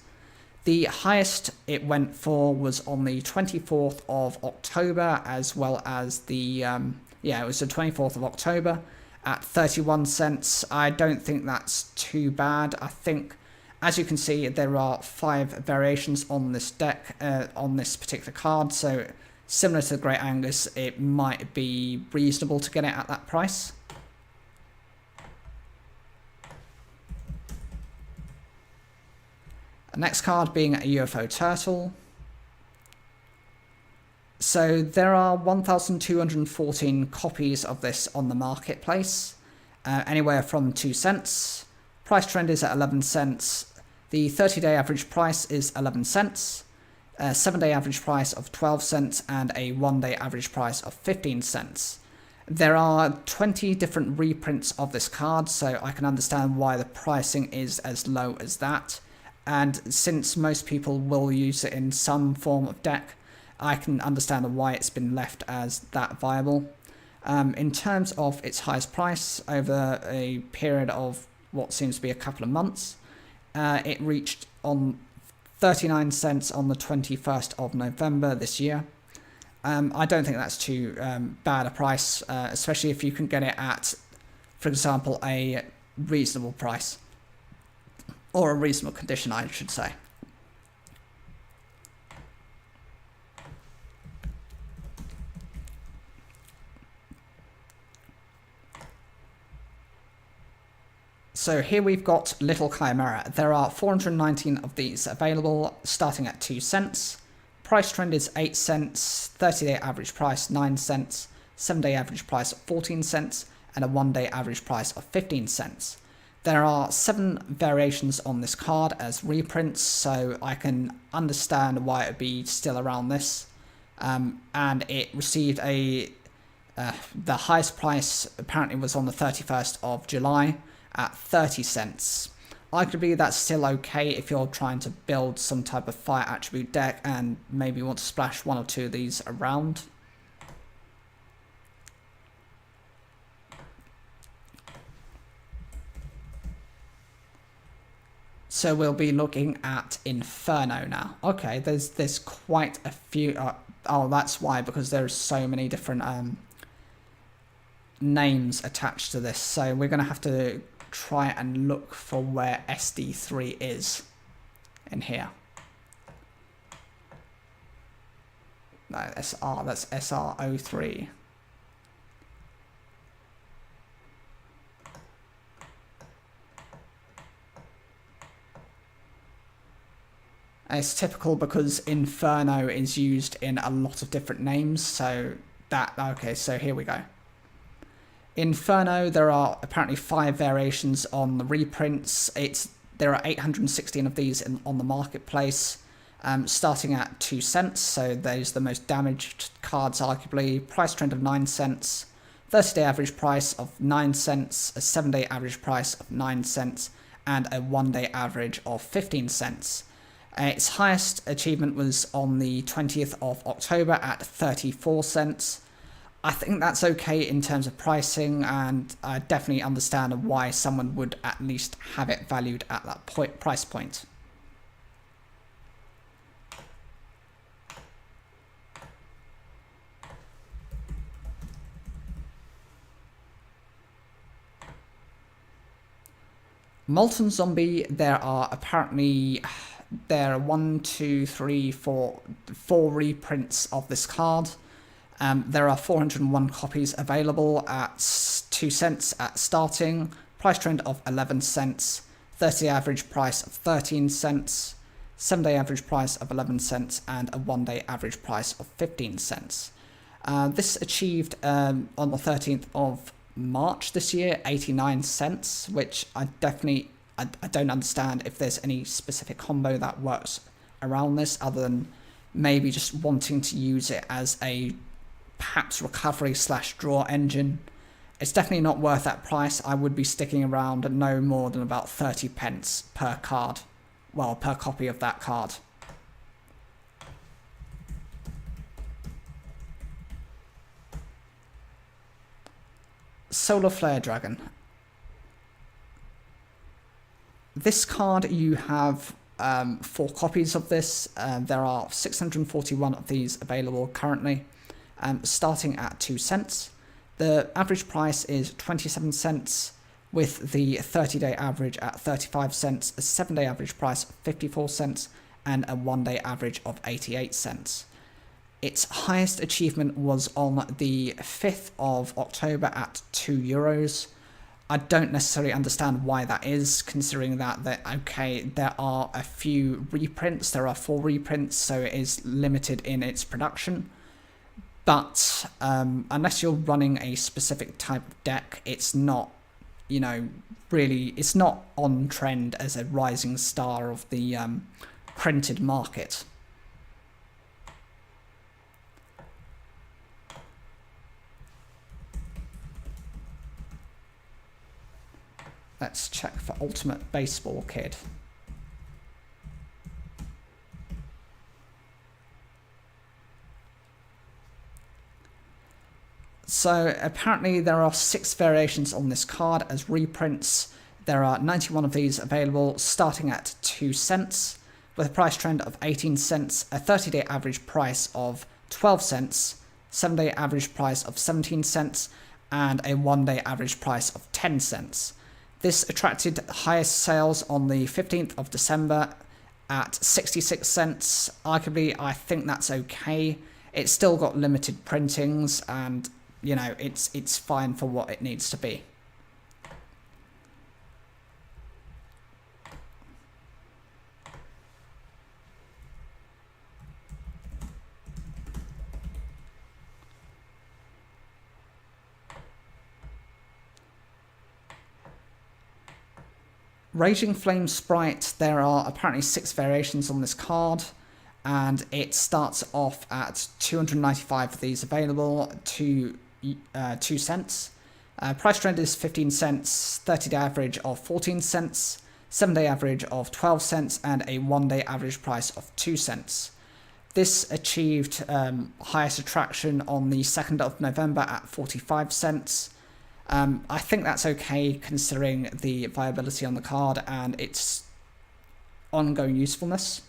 The highest it went for was on the 24th of October, as well as the, it was the 24th of October at 31 cents. I don't think that's too bad. I think, as you can see, there are 5 variations on this deck, on this particular card, so similar to the Great Angus, it might be reasonable to get it at that price. The next card being a UFO Turtle. So there are 1,214 copies of this on the marketplace, anywhere from 2 cents. Price trend is at 11 cents. The 30-day average price is 11 cents. 7-day average price of 12 cents and a 1-day average price of 15 cents. There are 20 different reprints of this card, so I can understand why the pricing is as low as that. And since most people will use it in some form of deck, I can understand why it's been left as that viable. In terms of its highest price over a period of what seems to be a couple of months, it reached on 39 cents on the 21st of November this year. I don't think that's too bad a price, especially if you can get it at, for example, a reasonable price. Or a reasonable condition, I should say. So here we've got Little Chimera. There are 419 of these available, starting at 2 cents. Price trend is 8 cents, 30-day average price 9 cents, 7-day average price 14 cents, and a 1-day average price of 15 cents. There are 7 variations on this card as reprints, so I can understand why it would be still around this. And it received the highest price apparently was on the 31st of July at 30 cents. Arguably that's still okay if you're trying to build some type of fire attribute deck and maybe want to splash 1 or 2 of these around. So we'll be looking at Inferno now. Okay, there's quite a few. Oh, that's why, because there's so many different names attached to this. So we're going to have to try and look for where SD3 is in here. No, SR, that's SR03. It's typical because Inferno is used in a lot of different names, so that, okay, so here we go. Inferno, there are apparently 5 variations on the reprints. There are 816 of these on the marketplace, starting at 2 cents, so those are the most damaged cards arguably. Price trend of 9 cents, 30-day average price of 9 cents, a 7-day average price of 9 cents, and a 1-day average of 15 cents. Its highest achievement was on the 20th of October at 34 cents. I think that's okay in terms of pricing, and I definitely understand why someone would at least have it valued at that price point. Molten Zombie, there are 4 reprints of this card. There are 401 copies available at 2 cents at starting, price trend of 11 cents, 30-day average price of 13 cents, 7-day average price of 11 cents, and a 1-day average price of 15 cents. This achieved on the 13th of March this year, 89 cents, which I don't understand if there's any specific combo that works around this other than maybe just wanting to use it as a perhaps recovery/draw engine. It's definitely not worth that price. I would be sticking around at no more than about 30 pence per card. Well, per copy of that card. Solar Flare Dragon. This card, you have 4 copies of this. There are 641 of these available currently, starting at 2 cents. The average price is 27 cents, with the 30-day average at 35 cents, a 7-day average price of 54 cents, and a 1-day average of 88 cents. Its highest achievement was on the 5th of October at €2. I don't necessarily understand why that is, considering that there are a few reprints, there are 4 reprints, so it is limited in its production. But unless you're running a specific type of deck, it's not, really, it's not on trend as a rising star of the printed market. Let's check for Ultimate Baseball Kid. So apparently there are 6 variations on this card as reprints. There are 91 of these available, starting at 2 cents, with a price trend of 18 cents, a 30-day average price of 12 cents, 7-day average price of 17 cents, and a 1-day average price of 10 cents. This attracted the highest sales on the 15th of December at 66 cents. Arguably, I think that's okay. It's still got limited printings, and it's fine for what it needs to be. Raging Flame Sprite, there are apparently 6 variations on this card, and it starts off at 295 of these available to 2 cents. Price trend is 15 cents, 30-day average of 14 cents, 7-day average of 12 cents, and a 1-day average price of 2 cents. This achieved highest attraction on the 2nd of November at 45 cents. I think that's okay considering the viability on the card and its ongoing usefulness.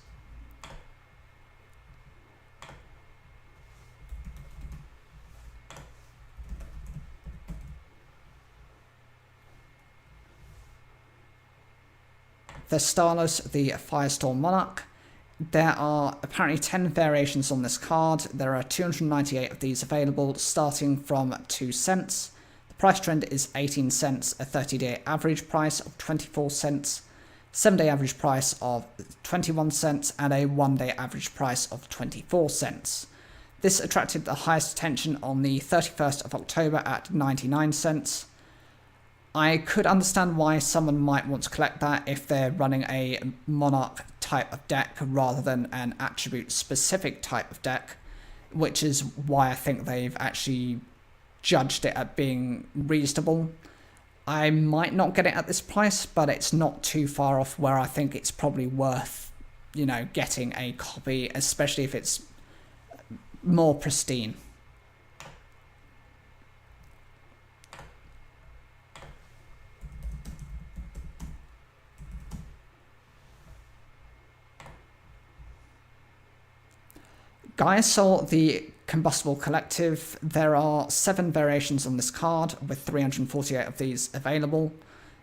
the Starless, the Firestorm Monarch. There are apparently 10 variations on this card. There are 298 of these available, starting from 2 cents. The price trend is 18 cents, a 30-day average price of 24 cents, 7-day average price of 21 cents, and a 1-day average price of 24 cents. This attracted the highest attention on the 31st of October at 99 cents. I could understand why someone might want to collect that if they're running a Monarch type of deck rather than an attribute specific type of deck, which is why I think they've actually judged it at being reasonable. I might not get it at this price, but it's not too far off where I think it's probably worth, getting a copy, especially if it's more pristine. Gaiasol, the Combustible Collective. There are 7 variations on this card, with 348 of these available,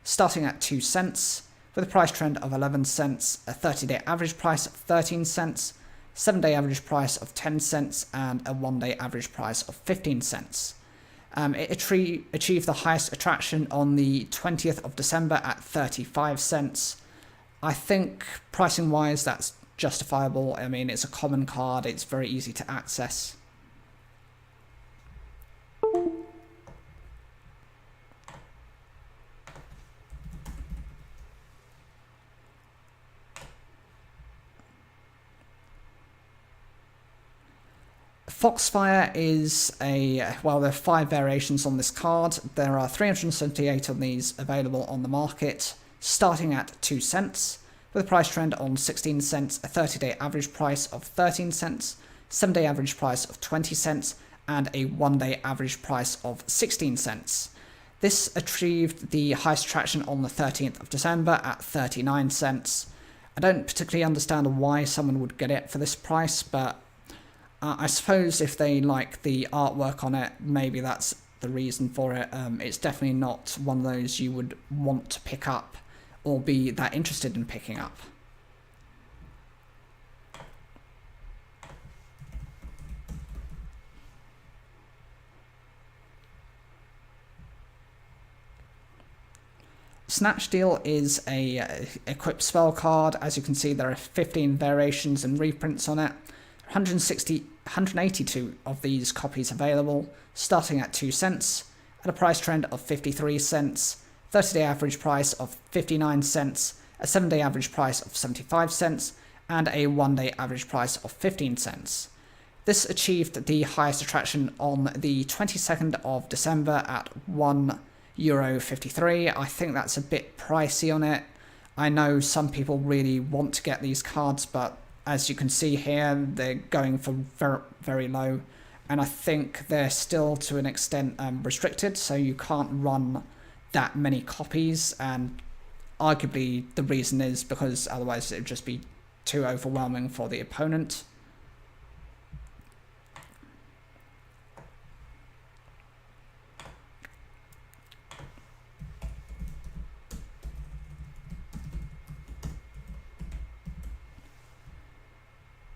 starting at 2 cents, with a price trend of 11 cents, a 30-day average price of 13 cents, 7-day average price of 10 cents, and a 1-day average price of 15 cents. It achieved the highest attraction on the 20th of December at 35 cents. I think, pricing-wise, that's justifiable. I mean, it's a common card, it's very easy to access. Foxfire is there are 5 variations on this card. There are 378 of these available on the market, starting at 2 cents, with a price trend on 16 cents, a 30-day average price of 13 cents, 7-day average price of 20 cents, and a 1-day average price of 16 cents. This achieved the highest traction on the 13th of December at 39 cents. I don't particularly understand why someone would get it for this price, but I suppose if they like the artwork on it, maybe that's the reason for it. It's definitely not one of those you would want to pick up or be that interested in picking up. Snatch Deal is a equipped spell card. As you can see, there are 15 variations and reprints on it. 182 of these copies available, starting at 2 cents, at a price trend of 53 cents, 30-day average price of 59 cents, a 7-day average price of 75 cents, and a 1-day average price of 15 cents. This achieved the highest attraction on the 22nd of December at €1.53. I think that's a bit pricey on it. I know some people really want to get these cards, but as you can see here, they're going for very, very low, and I think they're still to an extent restricted, so you can't run that many copies, and arguably the reason is because otherwise it would just be too overwhelming for the opponent.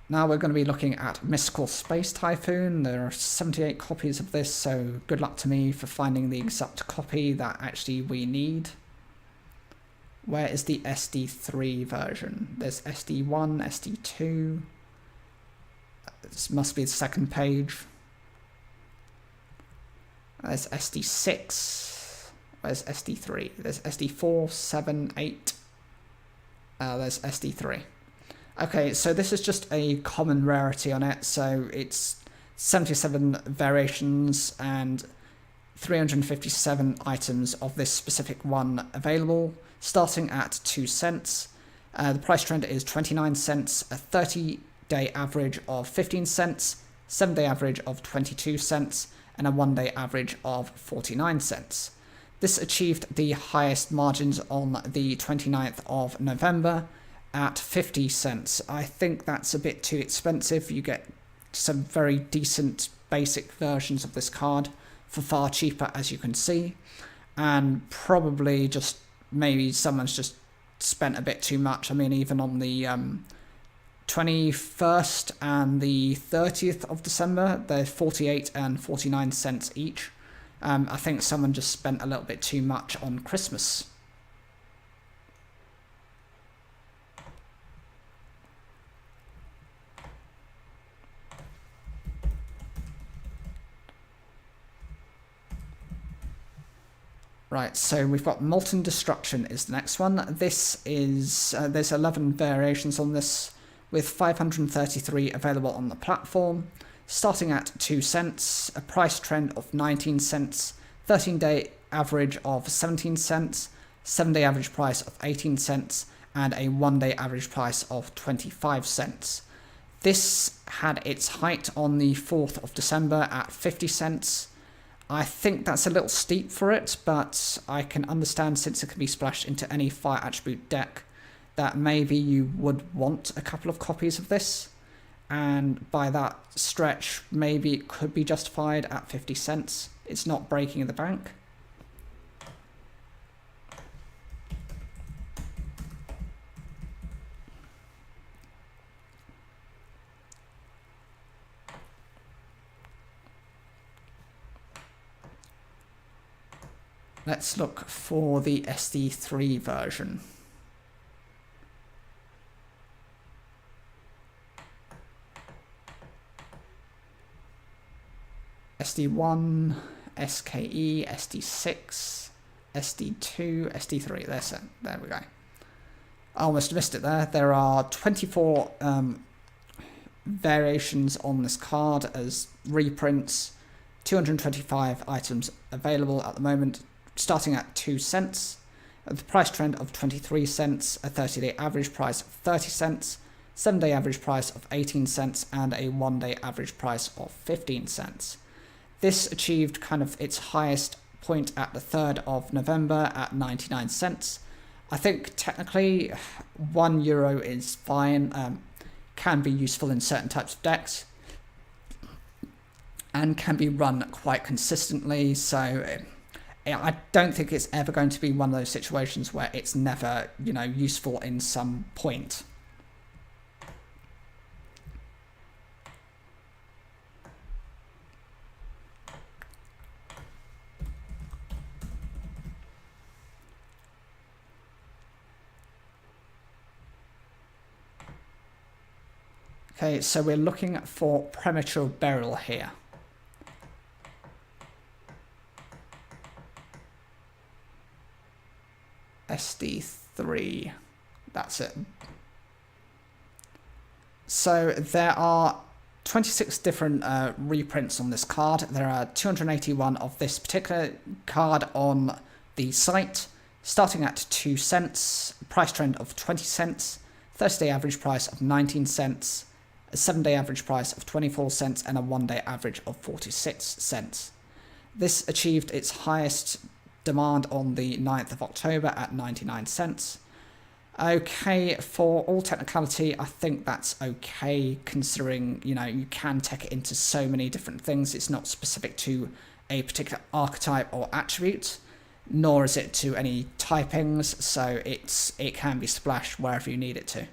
Now we're going to be looking at Mystical Space Typhoon. There are 78 copies of this, so good luck to me for finding the exact copy that actually we need. Where is the SD3 version? There's SD1, SD2. This must be the second page. There's SD6. Where's SD3? There's SD4, 7, 8. There's SD3. Okay, so this is just a common rarity on it, so it's 77 variations and 357 items of this specific one available, starting at 2 cents. The price trend is 29 cents, a 30-day average of 15 cents, 7-day average of 22 cents, and a 1-day average of 49 cents. This achieved the highest margins on the 29th of November, at 50 cents. I think that's a bit too expensive. You get some very decent basic versions of this card for far cheaper, as you can see, and probably just maybe someone's just spent a bit too much. I mean, even on the 21st and the 30th of December, they're 48 and 49 cents each. I think someone just spent a little bit too much on Christmas. Right, so we've got Molten Destruction is the next one. This is, there's 11 variations on this, with 533 available on the platform, starting at 2 cents, a price trend of 19 cents, 13-day average of 17 cents, 7-day average price of 18 cents, and a 1-day average price of 25 cents. This had its height on the 4th of December at 50 cents. I think that's a little steep for it, but I can understand, since it can be splashed into any fire attribute deck, that maybe you would want a couple of copies of this, and by that stretch, maybe it could be justified at 50 cents. It's not breaking the bank. Let's look for the SD3 version. SD1, SKE, SD6, SD2, SD3. There we go. I almost missed it there. There are 24 variations on this card as reprints, 225 items available at the moment, starting at 2 cents, the price trend of 23 cents, a 30-day average price of 30 cents, 7-day average price of 18 cents, and a 1-day average price of 15 cents. This achieved kind of its highest point at the 3rd of November at 99 cents. I think technically €1 is fine, can be useful in certain types of decks, and can be run quite consistently, so I don't think it's ever going to be one of those situations where it's never, useful in some point. Okay, so we're looking for Premature Burial here. SD3, that's it. So there are 26 different reprints on this card. There are 281 of this particular card on the site, starting at 2 cents, price trend of 20 cents, 30-day average price of 19 cents, a 7-day average price of 24 cents, and a 1-day average of 46 cents. This achieved its highest demand on the 9th of October at 99 cents. Okay, for all technicality, I think that's okay, considering, you can tech it into so many different things. It's not specific to a particular archetype or attribute, nor is it to any typings, so it can be splashed wherever you need it to.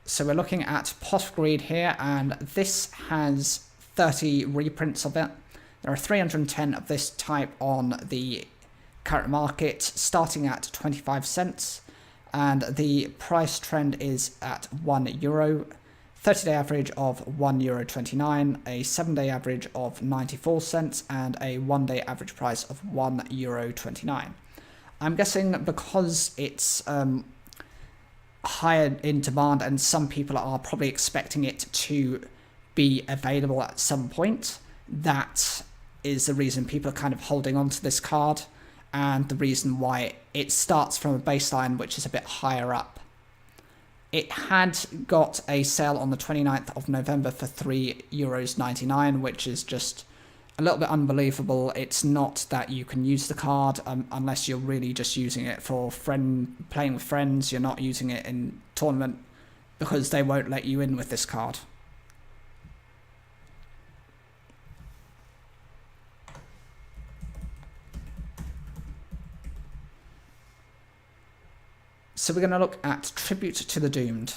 So we're looking at Pot of Greed here, and this has 30 reprints of it. There are 310 of this type on the current market, starting at 25 cents, and the price trend is at €1, 30-day average of €1.29, a 7-day average of 94 cents, and a 1-day average price of €1.29. I'm guessing because it's higher in demand, and some people are probably expecting it to be available at some point, that is the reason people are kind of holding on to this card, and the reason why it starts from a baseline which is a bit higher up. It had got a sale on the 29th of November for €3.99, which is just a little bit unbelievable. It's not that you can use the card unless you're really just using it for playing with friends. You're not using it in tournament because they won't let you in with this card. So we're going to look at Tribute to the Doomed.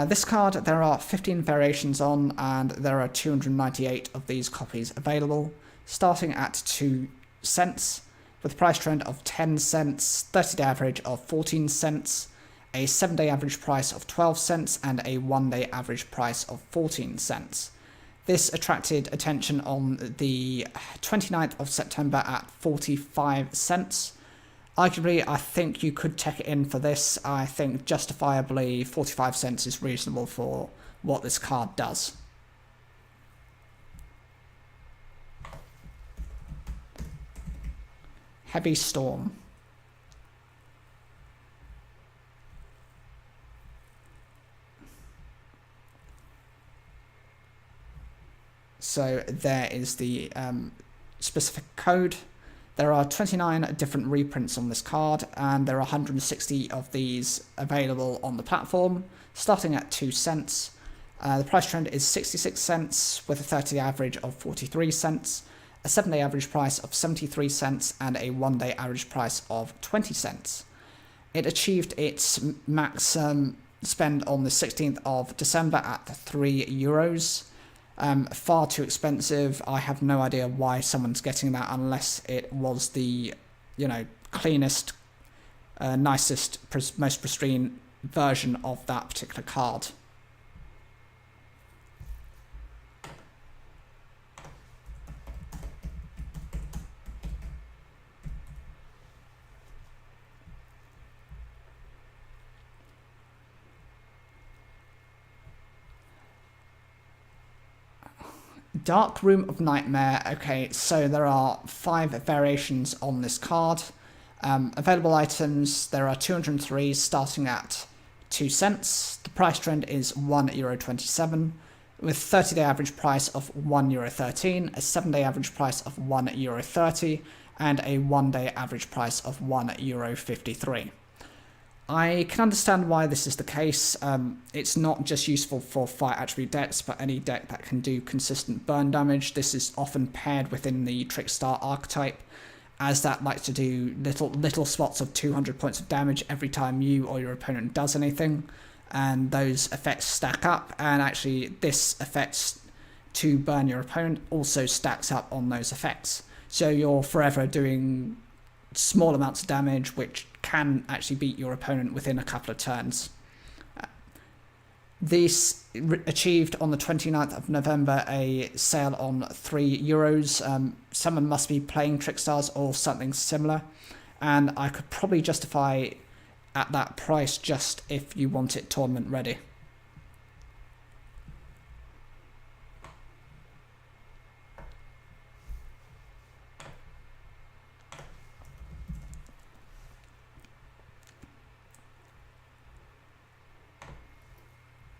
This card, there are 15 variations on, and there are 298 of these copies available, starting at 2 cents, with a price trend of 10 cents, 30-day average of 14 cents, a 7-day average price of 12 cents, and a 1-day average price of 14 cents. This attracted attention on the 29th of September at 45 cents. Arguably, I think you could take it in for this. I think justifiably 45 cents is reasonable for what this card does. Heavy Storm. So there is the specific code. There are 29 different reprints on this card, and there are 160 of these available on the platform, starting at 2 cents. The price trend is 66 cents, with a 30-day average of 43 cents, a 7-day average price of 73 cents, and a 1-day average price of 20 cents. It achieved its max spend on the 16th of December at €3. Far too expensive. I have no idea why someone's getting that unless it was the, cleanest, nicest, most pristine version of that particular card. Dark Room of Nightmare. Okay, so there are 5 variations on this card. Available items, there are 203 starting at 2 cents. The price trend is €1.27, with 30-day average price of €1.13, a 7-day average price of €1.30, and a 1-day average price of €1.53. I can understand why this is the case. It's not just useful for fire attribute decks, but any deck that can do consistent burn damage. This is often paired within the Trickstar archetype, as that likes to do little spots of 200 points of damage every time you or your opponent does anything, and those effects stack up, and actually this effect to burn your opponent also stacks up on those effects. So you're forever doing small amounts of damage, which can actually beat your opponent within a couple of turns. This achieved on the 29th of November a sale on €3. Someone must be playing Trickstars or something similar, and I could probably justify at that price just if you want it tournament ready.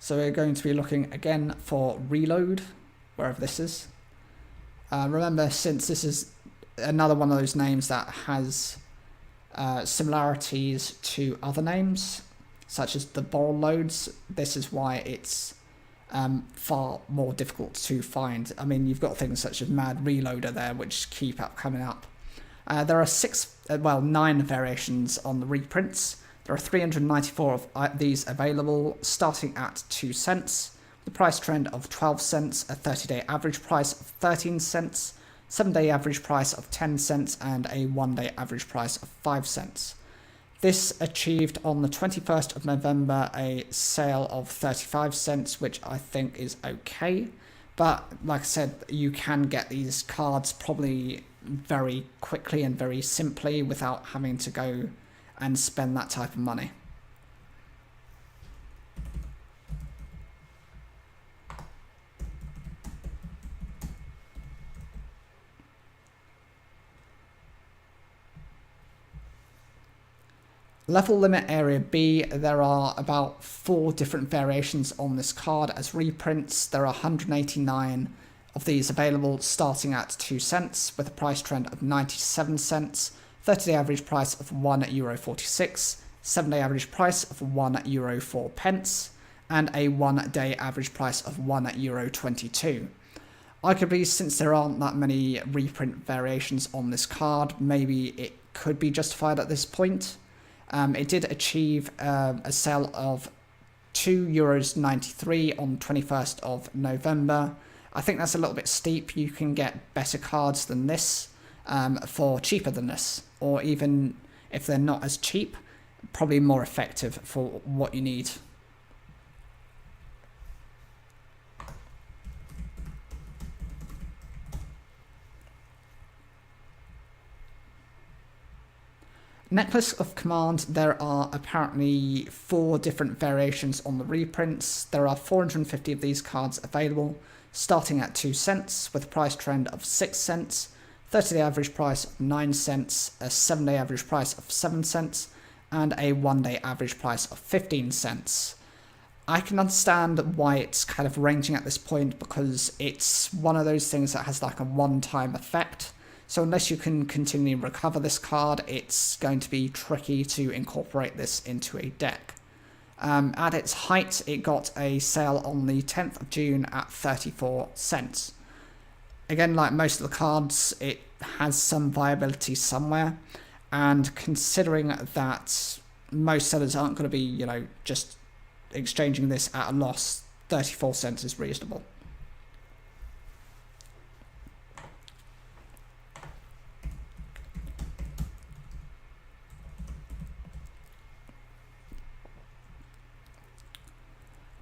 So we're going to be looking again for Reload, wherever this is. Remember, since this is another one of those names that has similarities to other names, such as the Ball Loads, this is why it's far more difficult to find. I mean, you've got things such as Mad Reloader there, which keep coming up. There are 9 variations on the reprints. There are 394 of these available, starting at 2 cents, the price trend of 12 cents, a 30-day average price of 13 cents, 7-day average price of 10 cents, and a 1-day average price of 5 cents. This achieved on the 21st of November a sale of 35 cents, which I think is okay. But like I said, you can get these cards probably very quickly and very simply without having to go and spend that type of money. Level Limit Area B, there are about 4 different variations on this card as reprints. There are 189 of these available, starting at 2 cents, with a price trend of 97 cents, 30-day average price of €1.46, 7-day average price of €1.04, and a 1-day average price of €1.22. Arguably, since there aren't that many reprint variations on this card, maybe it could be justified at this point. It did achieve a sale of €2.93 on 21st of November. I think that's a little bit steep. You can get better cards than this for cheaper than this, or even if they're not as cheap, probably more effective for what you need. Necklace of Command, there are apparently 4 different variations on the reprints. There are 450 of these cards available, starting at 2 cents, with a price trend of 6 cents, 30-day average price of 9 cents, a 7-day average price of 7 cents, and a 1-day average price of 15 cents. I can understand why it's kind of ranging at this point, because it's one of those things that has like a one-time effect. So unless you can continually recover this card, it's going to be tricky to incorporate this into a deck. At its height, it got a sale on the 10th of June at 34 cents. Again, like most of the cards, it has some viability somewhere, and considering that most sellers aren't going to be, just exchanging this at a loss, 34 cents is reasonable.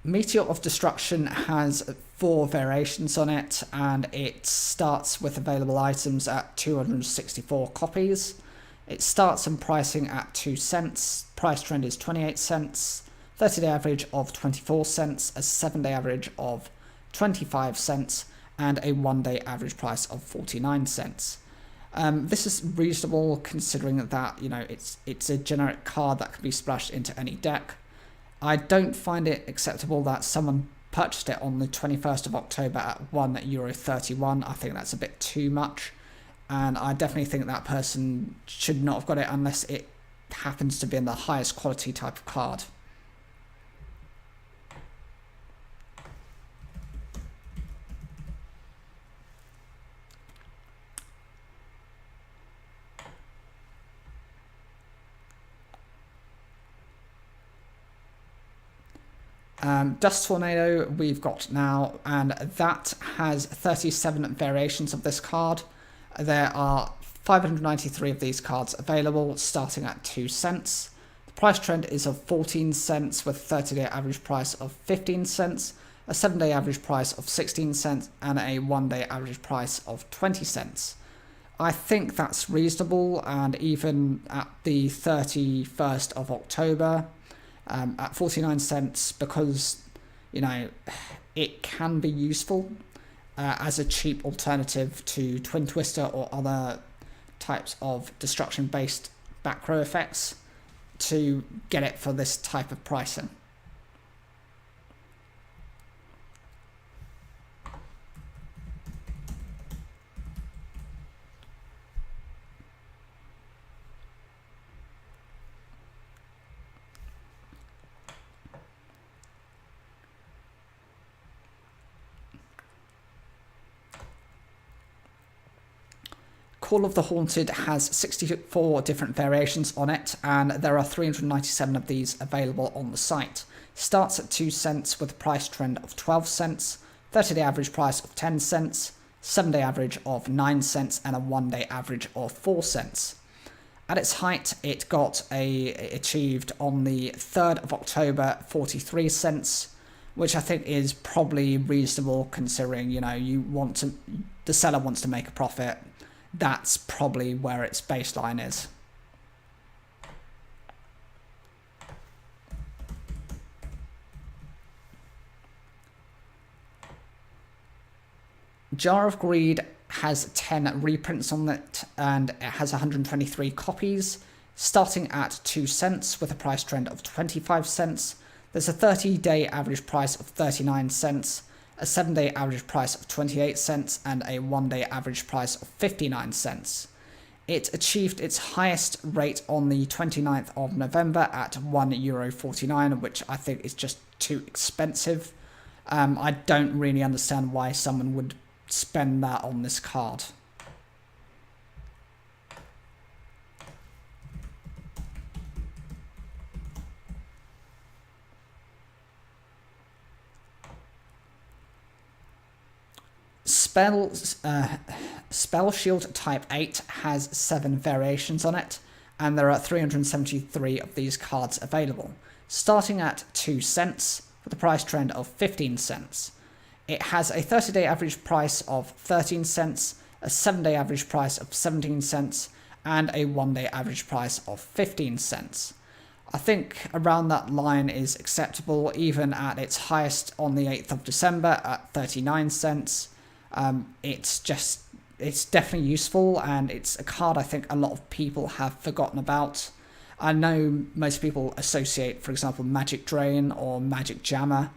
Meteor of Destruction has 4 variations on it, and it starts with available items at 264 copies. It starts in pricing at 2 cents, price trend is 28 cents, 30-day average of 24 cents, a 7-day average of 25 cents, and a 1-day average price of 49 cents. This is reasonable considering that, it's a generic card that can be splashed into any deck. I don't find it acceptable that someone purchased it on the 21st of October at €1.31. I think that's a bit too much, and I definitely think that person should not have got it unless it happens to be in the highest quality type of card. Dust Tornado we've got now, and that has 37 variations of this card. There are 593 of these cards available, starting at 2 cents. The price trend is of 14 cents with a 30-day average price of 15 cents, a 7-day average price of 16 cents, and a 1-day average price of 20 cents. I think that's reasonable, and even at the 31st of October, at 49 cents, because it can be useful as a cheap alternative to Twin Twister or other types of destruction based back row effects, to get it for this type of pricing. Call of the Haunted has 64 different variations on it, and there are 397 of these available on the site. Starts at 2 cents with a price trend of 12 cents, 30-day average price of 10 cents, 7-day average of 9 cents, and a 1-day average of 4 cents. At its height, it achieved on the 3rd of October 43 cents, which I think is probably reasonable considering, the seller wants to make a profit. That's probably where its baseline is. Jar of Greed has 10 reprints on it, and it has 123 copies, starting at 2 cents with a price trend of 25 cents. There's a 30-day average price of 39 cents, a 7-day average price of 28 cents, and a 1-day average price of 59 cents. It achieved its highest rate on the 29th of November at €1.49, which I think is just too expensive. I don't really understand why someone would spend that on this card. Spell Shield Type 8 has 7 variations on it, and there are 373 of these cards available, starting at 2 cents with a price trend of 15 cents. It has a 30-day average price of 13 cents, a 7-day average price of 17 cents, and a 1-day average price of 15 cents. I think around that line is acceptable, even at its highest on the 8th of December at 39 cents. It's definitely useful, and it's a card I think a lot of people have forgotten about. I know most people associate, for example, Magic Drain or Magic Jammer,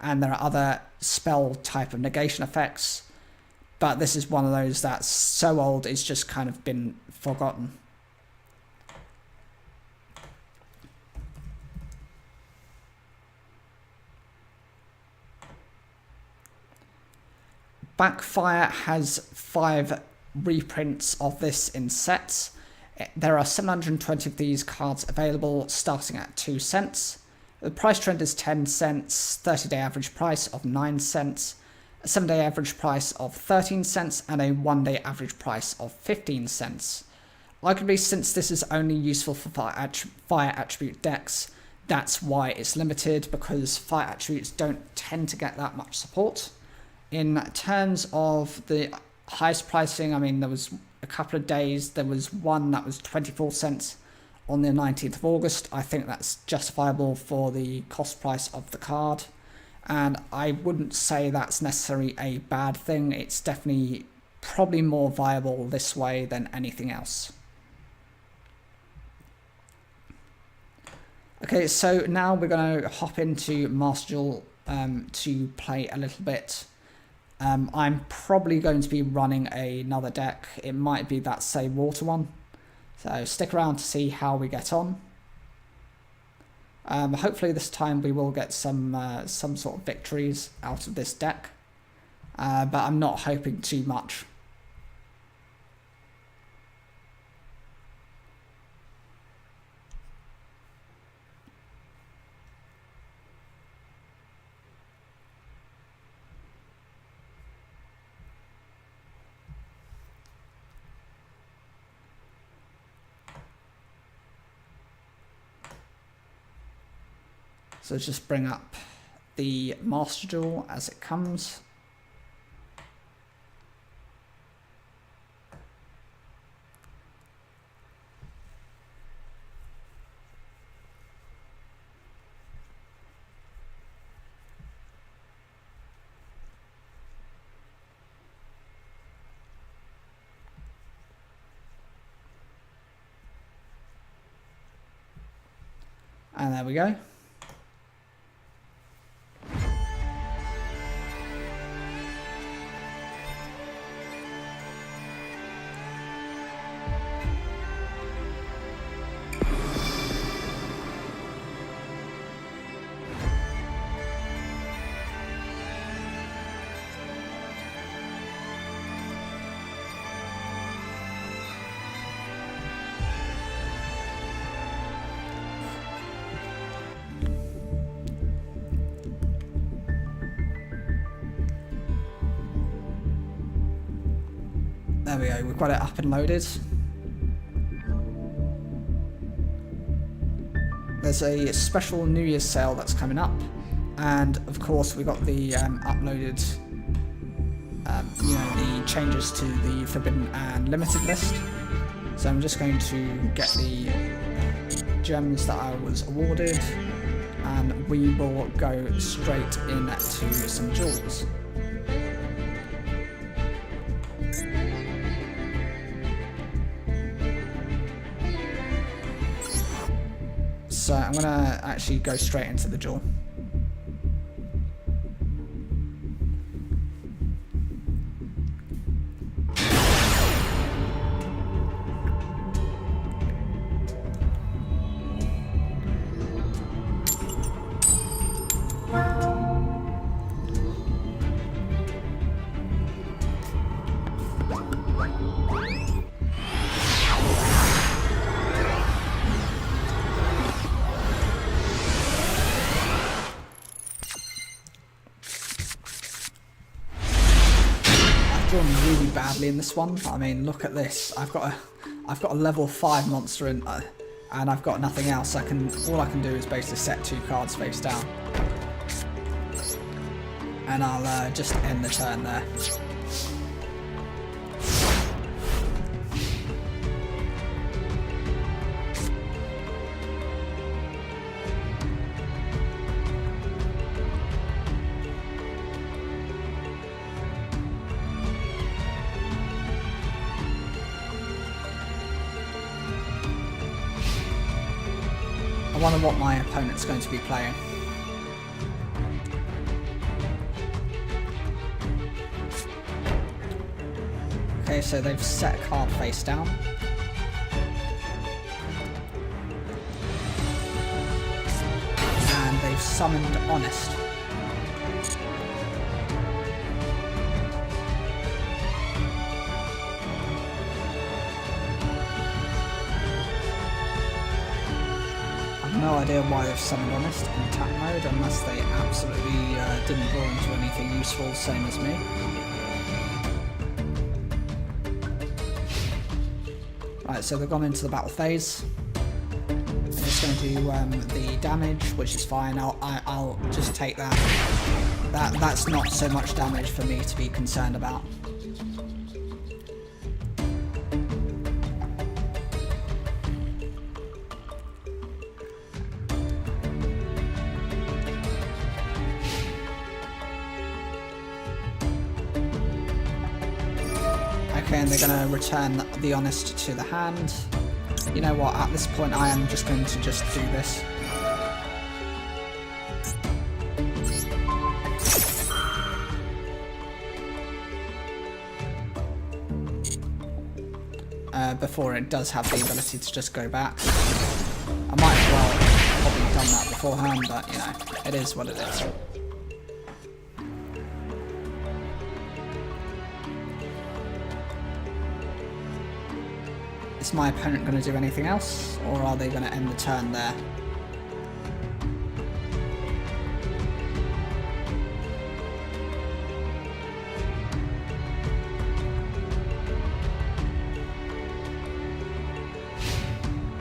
and there are other spell type of negation effects, but this is one of those that's so old it's just kind of been forgotten. Backfire has 5 reprints of this in sets. There are 720 of these cards available, starting at 2 cents. The price trend is 10 cents, 30-day average price of 9 cents, a 7-day average price of 13 cents, and a 1-day average price of 15 cents. Arguably, since this is only useful for fire attribute decks, that's why it's limited, because fire attributes don't tend to get that much support. In terms of the highest pricing, I mean, there was a couple of days, there was one that was 24 cents on the 19th of August. I think that's justifiable for the cost price of the card, and I wouldn't say that's necessarily a bad thing. It's definitely probably more viable this way than anything else. Okay, so now we're going to hop into Master Duel to play a little bit. I'm probably going to be running another deck. It might be that same water one. So stick around to see how we get on. Hopefully this time we will get some sort of victories out of this deck. But I'm not hoping too much. So let's just bring up the Master Duel as it comes. And there we go. There we go, we've got it up and loaded. There's a special New Year's sale that's coming up, and of course we got the uploaded, the changes to the Forbidden and Limited list. So I'm just going to get the gems that I was awarded, and we will go straight into some duels. So I'm going to actually go straight into the duel. badly in this one. I mean, look at this. I've got a level 5 monster in, and I've got nothing else. All I can do is basically set 2 cards face down, and I'll just end the turn there. I wonder what my opponent's going to be playing. Okay, so they've set a card face down. And they've summoned Honest. No idea why they've summoned Honest in attack mode, unless they absolutely didn't draw into anything useful, same as me. Right, so they've gone into the battle phase. I'm just going to do the damage, which is fine. I'll just take that. That's not so much damage for me to be concerned about. Okay, and they're going to return the Honest to the hand. You know what, at this point I am just going to do this. Before it does have the ability to just go back. I might as well probably done that beforehand, but you know, it is what it is. Is my opponent going to do anything else, or are they going to end the turn there?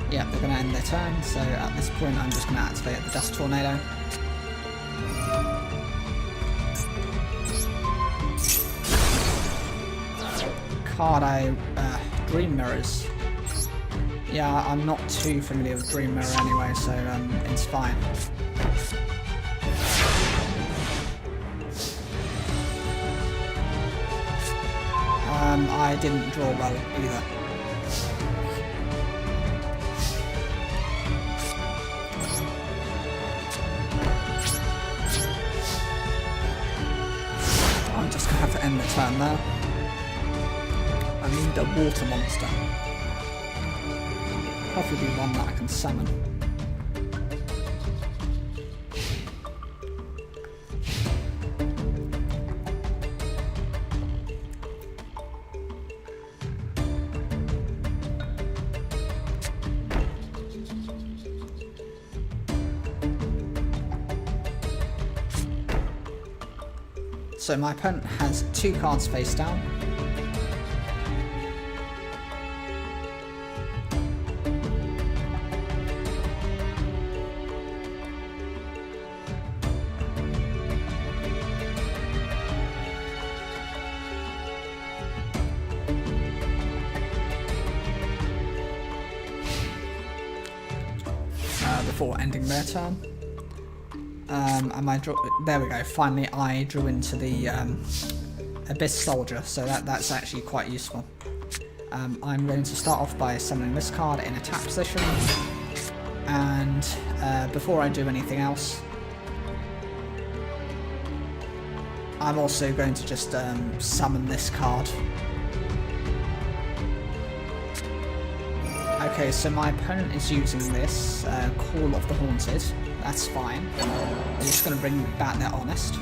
Yeah, they're going to end their turn, so at this point I'm just going to activate the Dust Tornado. Card Dream Mirrors. Yeah, I'm not too familiar with Dream Mirror anyway, so it's fine. I didn't draw well either. I'm just gonna have to end the turn there. I need a water monster. Preferably one that I can summon. So my opponent has 2 cards face down. Before ending their turn. There we go, finally I drew into the Abyss Soldier, so that's actually quite useful. I'm going to start off by summoning this card in attack position, and before I do anything else, I'm also going to just summon this card. Okay, so my opponent is using this Call of the Haunted. That's fine. I'm just going to bring back their Honest.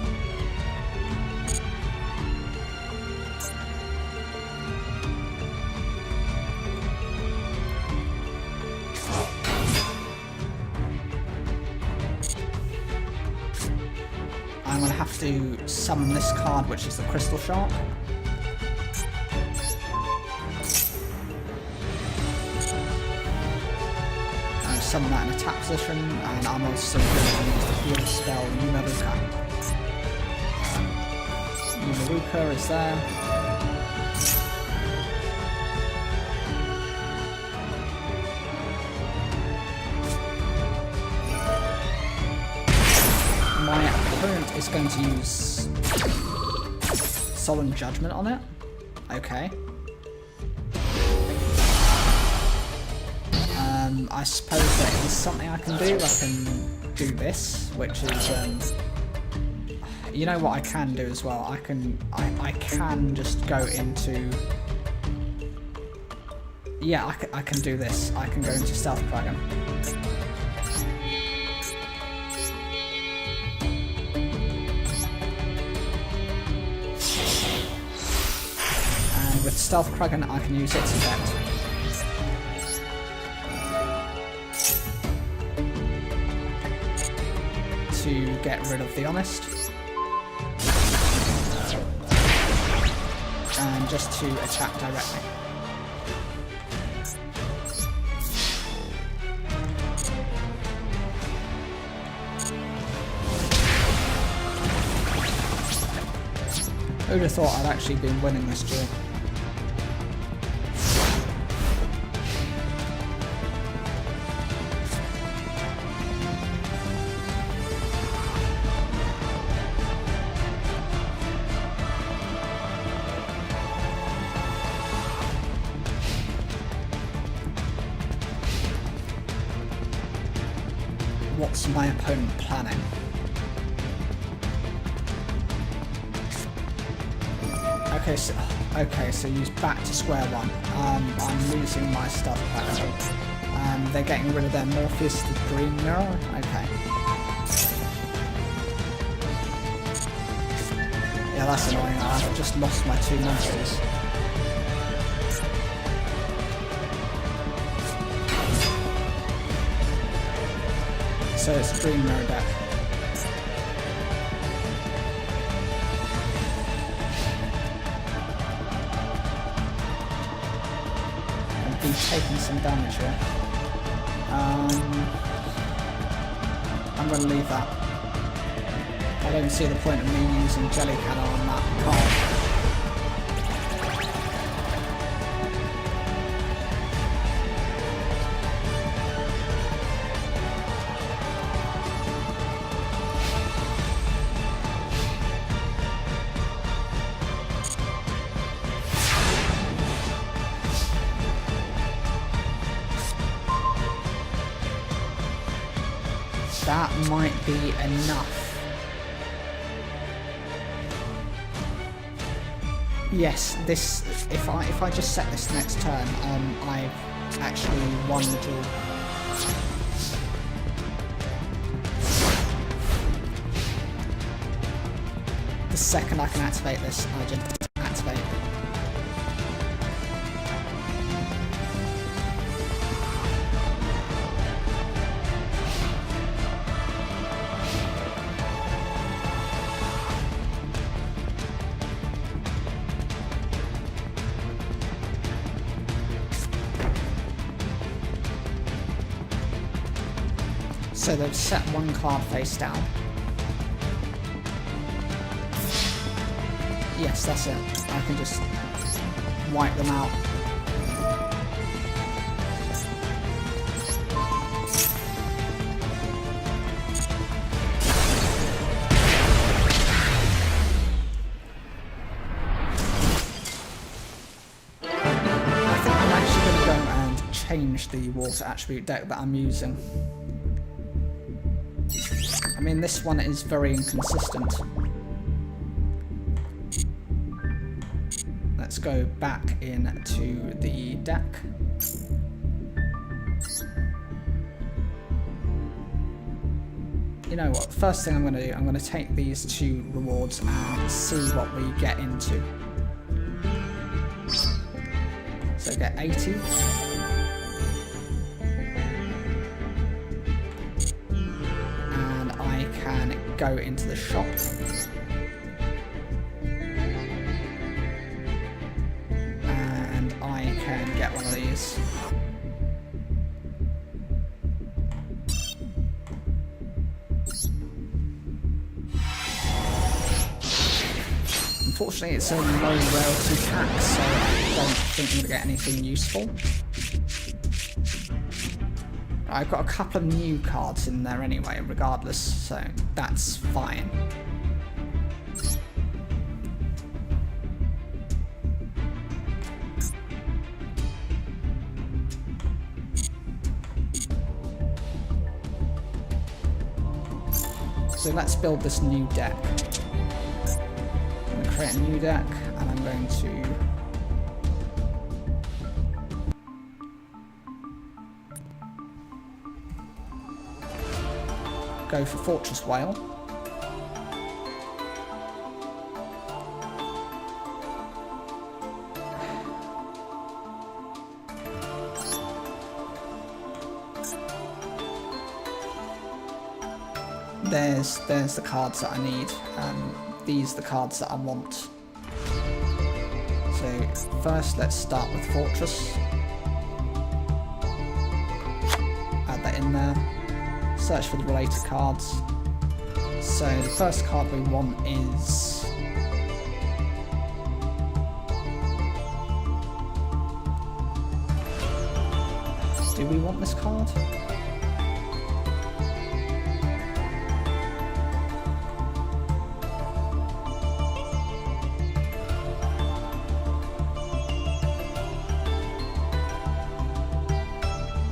I'm going to have to summon this card, which is the Crystal Shark. summon that in attack position, and I'm also going to use the heal spell Yumaruka. Yumaruka is there. My opponent is going to use Solemn Judgment on it. Okay. I suppose there is something I can do. I can do this, which is, you know what I can do as well. I can just go into, yeah, I can do this. I can go into Stealth Dragon. And with Stealth Dragon, I can use its effect. To get rid of the Honest, and just to attack directly. Who'd have thought I'd actually been winning this duel? What's my opponent planning? Okay, so use back to square one. I'm losing my stuff back. They're getting rid of their Morpheus, the green mirror. Okay. Yeah, that's annoying. I've just lost my two monsters. So it's a green mirror deck. I've been taking some damage here. I'm going to leave that. I don't see the point of me using Jelly Cannon on that card. That might be enough. Yes, this. If I just set this next turn, I've actually won the duel. The second I can activate this, I just activate. So they've set one card face down. Yes, that's it. I can just wipe them out. I think I'm actually going to go and change the water attribute deck that I'm using. I mean, this one is very inconsistent. Let's go back into the deck. You know what, first thing I'm going to do, I'm going to take these two rewards and see what we get into. So get 80. Go into the shop. And I can get one of these. Unfortunately, it's a low rarity pack, so I don't think I'm going to get anything useful. I've got a couple of new cards in there anyway, regardless, so that's fine. So let's build this new deck. I'm going to create a new deck, and I'm going to go for Fortress Whale. There's the cards that I need. These are the cards that I want. So first let's start with Fortress. Add that in there. Search for the related cards. So the first card we want is do we want this card?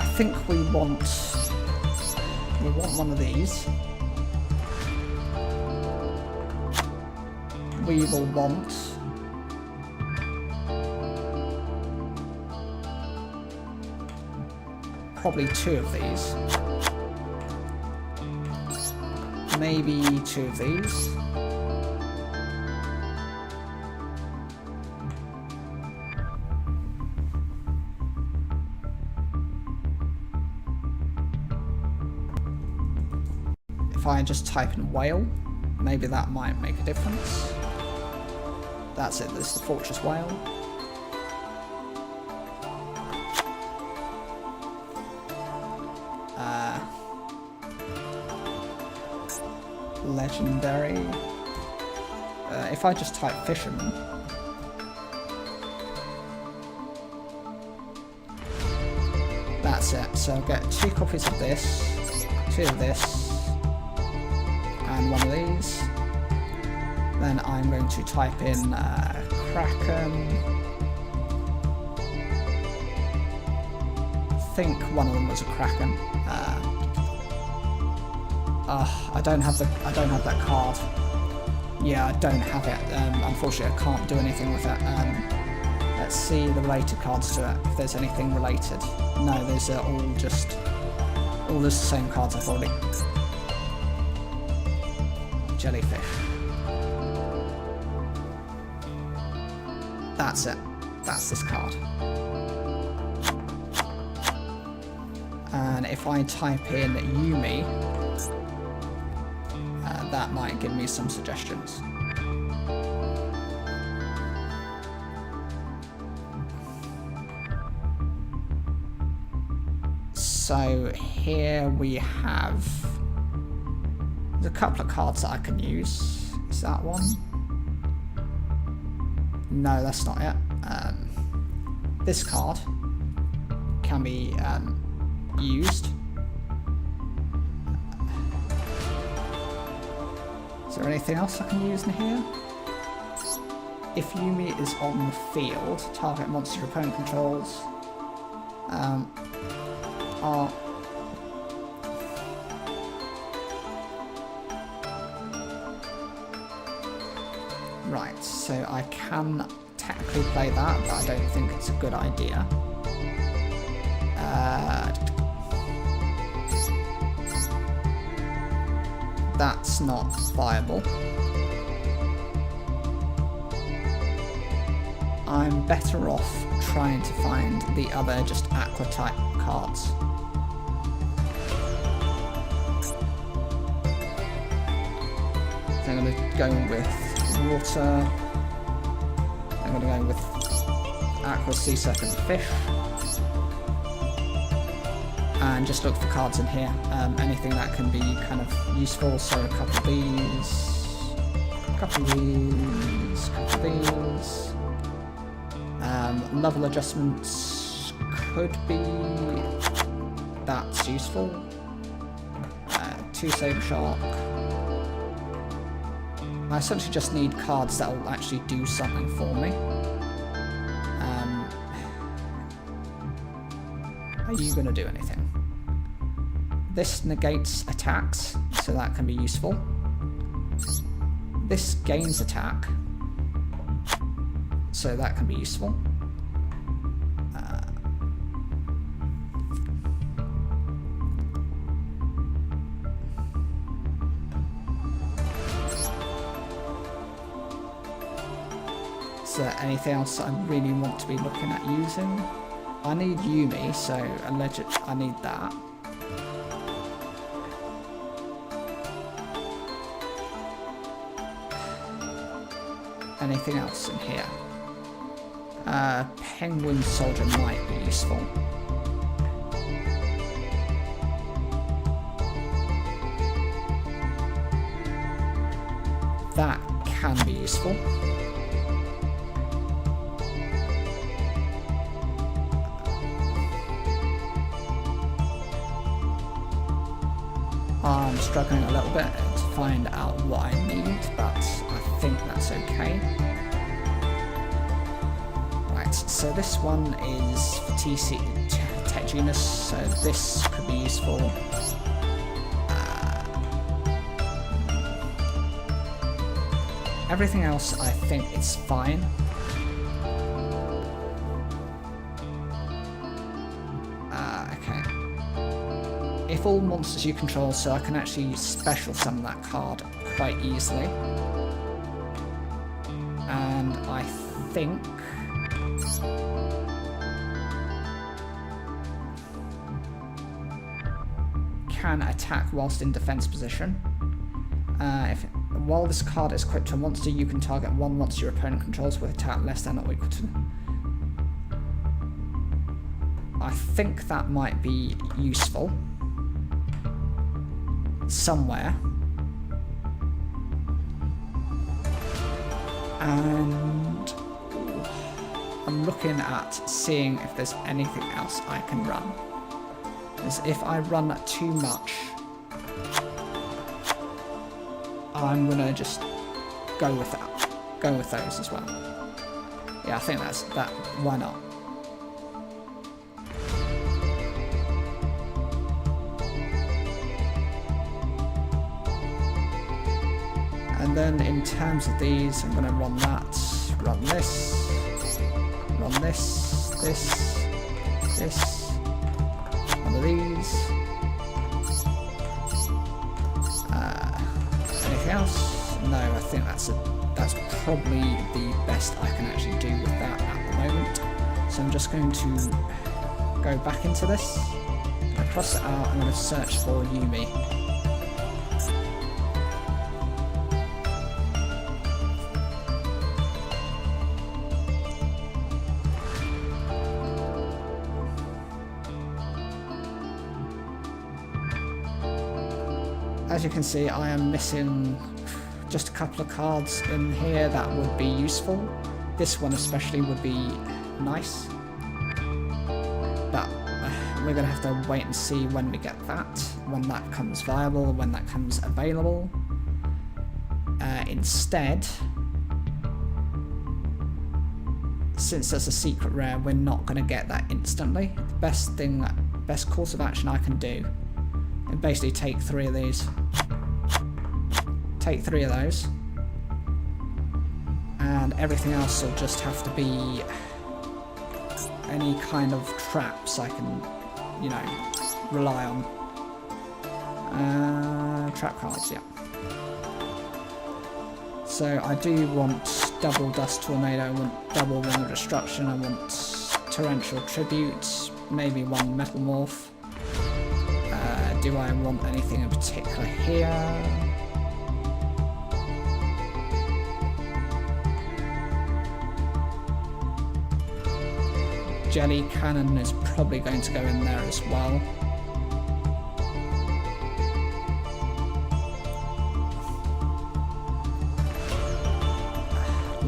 I think we want one of these. We will want probably two of these. Maybe two of these. If I just type in whale, maybe that might make a difference. That's it, this is the Fortress Whale. Legendary. If I just type Fisherman. That's it, so I'll get 2 copies of this, 2 of this, and 1 of these. Then I'm going to type in Kraken. I think one of them was a Kraken. I don't have that card. Yeah, I don't have it. Unfortunately, I can't do anything with it. Let's see the related cards to it. If there's anything related. No, those are all the same cards I've already. Jellyfish. That's it. That's this card. And if I type in Yumi, that might give me some suggestions. So here we have, there's a couple of cards that I can use. Is that one? No, that's not it. This card can be used. Is there anything else I can use in here? If Yumi is on the field, target monster your opponent controls are right, so I can technically play that, but I don't think it's a good idea. That's not viable. I'm better off trying to find the other just aqua type cards. So I'm going to go with water. I'm going to go with aqua, sea serpent, fish. And just look for cards in here, anything that can be kind of useful, so a couple of these, a Couple of these, couple of these. Level adjustments could be... that's useful. 2 Saber Shark. I essentially just need cards that will actually do something for me. Are you going to do anything? This negates attacks, so that can be useful. This gains attack, so that can be useful. Is there anything else I really want to be looking at using? I need Yumi, so I need that. Anything else in here? Penguin Soldier might be useful. That can be useful. I'm struggling a little bit to find out what I need, but I think that's okay. Right, so this one is for Tech Genus, so this could be useful. Everything else I think is fine. If all monsters you control, so I can actually special summon that card quite easily. And I think... can attack whilst in defense position. While this card is equipped to a monster, you can target one monster your opponent controls with attack less than or equal to... I think that might be useful. Somewhere. And I'm looking at seeing if there's anything else I can run. Because if I run too much, I'm gonna just go with that. Go with those as well. Yeah, I think that's that. Why not? And then in terms of these, I'm going to run that, run this, this, one of these. Anything else? No, I think that's probably the best I can actually do with that at the moment. So I'm just going to go back into this, cross it out, I'm going to search for Yumi. As you can see, I am missing just a couple of cards in here that would be useful. This one especially would be nice. But we're going to have to wait and see when we get that, when that comes viable, when that comes available. Instead, since there's a secret rare, we're not going to get that instantly. The best course of action I can do is basically take 3 of these. Take 3 of those, and everything else will just have to be any kind of traps I can, you know, rely on. Trap cards, yeah. So I do want double Dust Tornado, I want double Ring of Destruction, I want Torrential Tribute, maybe 1 Metal Morph. Do I want anything in particular here? Jelly Cannon is probably going to go in there as well.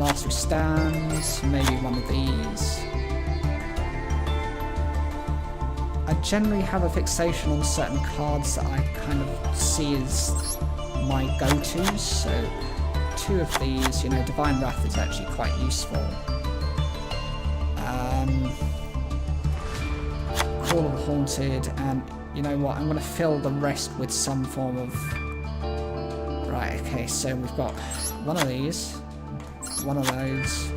Last who stands, maybe one of these. I generally have a fixation on certain cards that I kind of see as my go-tos, so 2 of these, you know, Divine Wrath is actually quite useful. Call of the Haunted, and you know what, I'm going to fill the rest with some form of... Right, okay, so we've got one of these, one of those.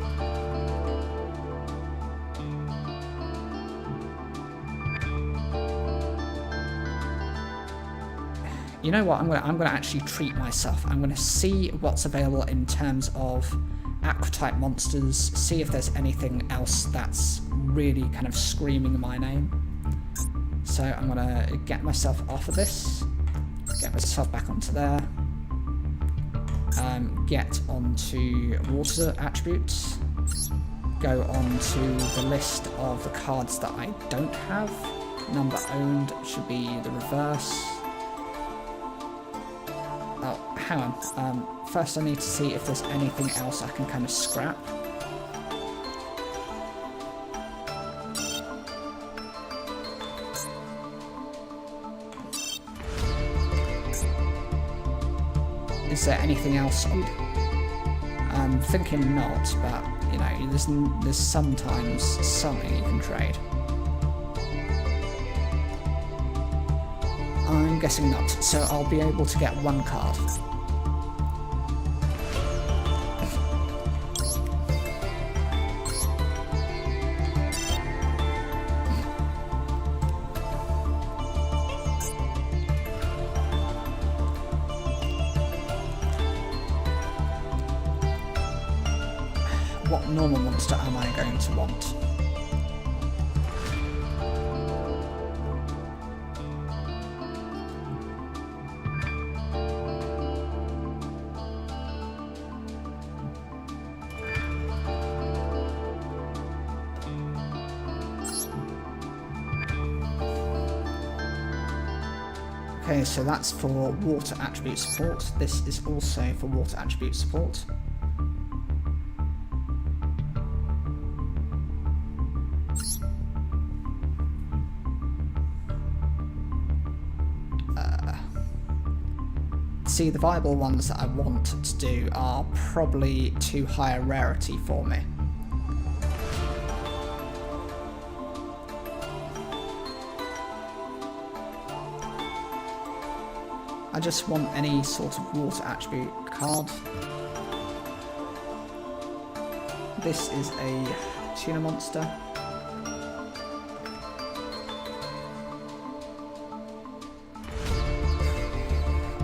You know what, I'm gonna actually treat myself. I'm gonna see what's available in terms of aqua-type monsters, see if there's anything else that's really kind of screaming my name. So I'm gonna get myself off of this, get myself back onto there, get onto water attributes, go onto the list of the cards that I don't have. Number owned should be the reverse. Oh, hang on. First I need to see if there's anything else I can kind of scrap. Is there anything else? I'm thinking not, but you know, there's sometimes something you can trade. I'm guessing not, so I'll be able to get 1 card. What normal monster am I going to want? Okay, so that's for water attribute support. This is also for water attribute support. See, the viable ones that I want to do are probably too high a rarity for me. I just want any sort of water attribute card. This is a tuna monster.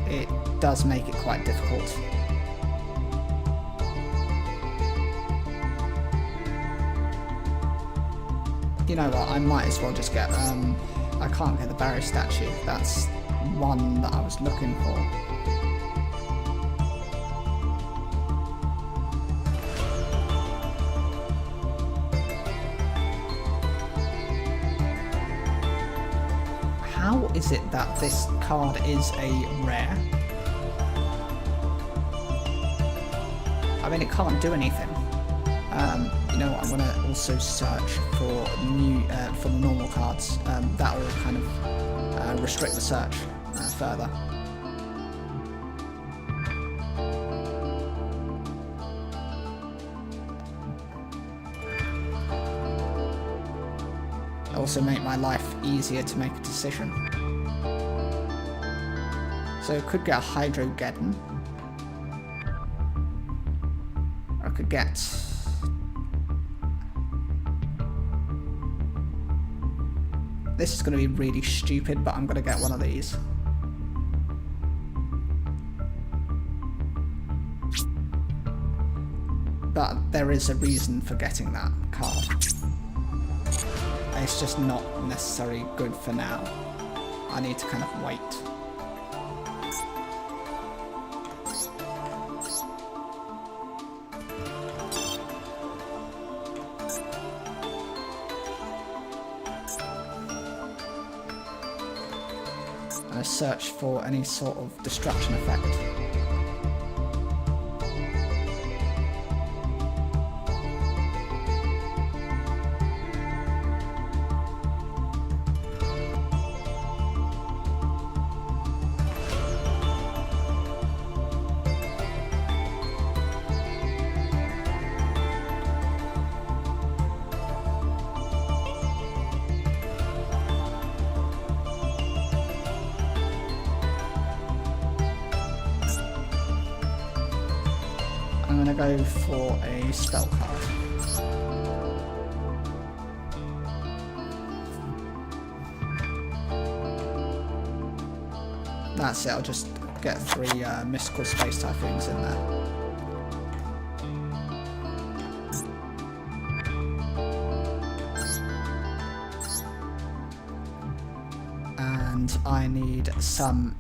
It does make it quite difficult. You know what, I might as well just get, I can't get the barrier statue. That's one that I was looking for. How is it that this card is a rare? I mean, it can't do anything. You know what, I'm gonna also search for for the normal cards. That will kind of restrict the search further. Also make my life easier to make a decision. So could get a Hydrogeddon. I could get this is going to be really stupid, but I'm going to get one of these. But there is a reason for getting that card. It's just not necessarily good for now. I need to kind of wait. And I search for any sort of destruction effect. go for a spell card. That's it, I'll just get 3 mystical space typhoons in there. And I need some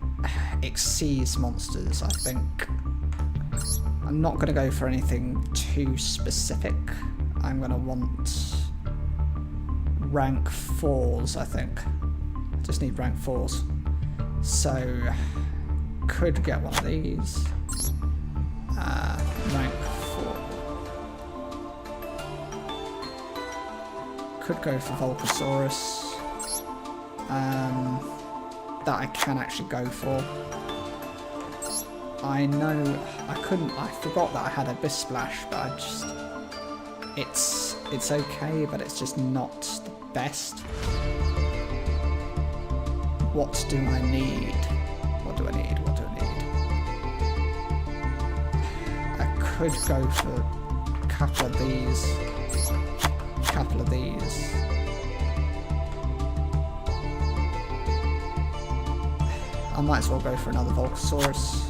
Xyz monsters, I think. I'm not going to go for anything too specific. I'm going to want rank 4s, I think. I just need rank 4s. So, could get one of these. Rank 4. Could go for Volcasaurus. That I can actually go for. I know I forgot that I had Abyss Splash, but I just, it's okay, but it's just not the best. What do I need? What do I need? What do I need? I could go for a couple of these. A couple of these. I might as well go for another Volcasaurus.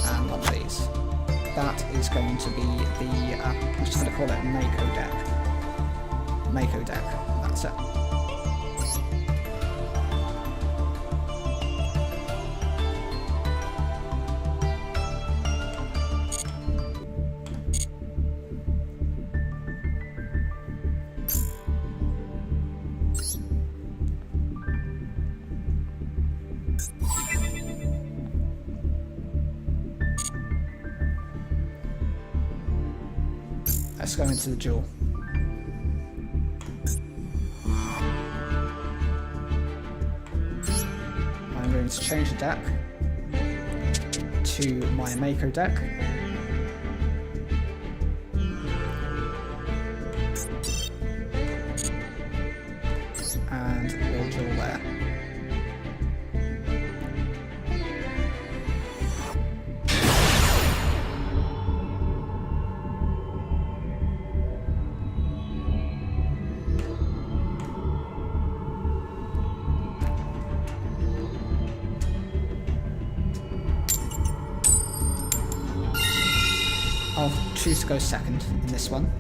And one of these. That is going to be the, I'm just going to call it Mako deck. Mako deck, that's it. Let's go into the duel. I'm going to change the deck to my Mako deck. And we'll duel there. I'll choose to go second in this one.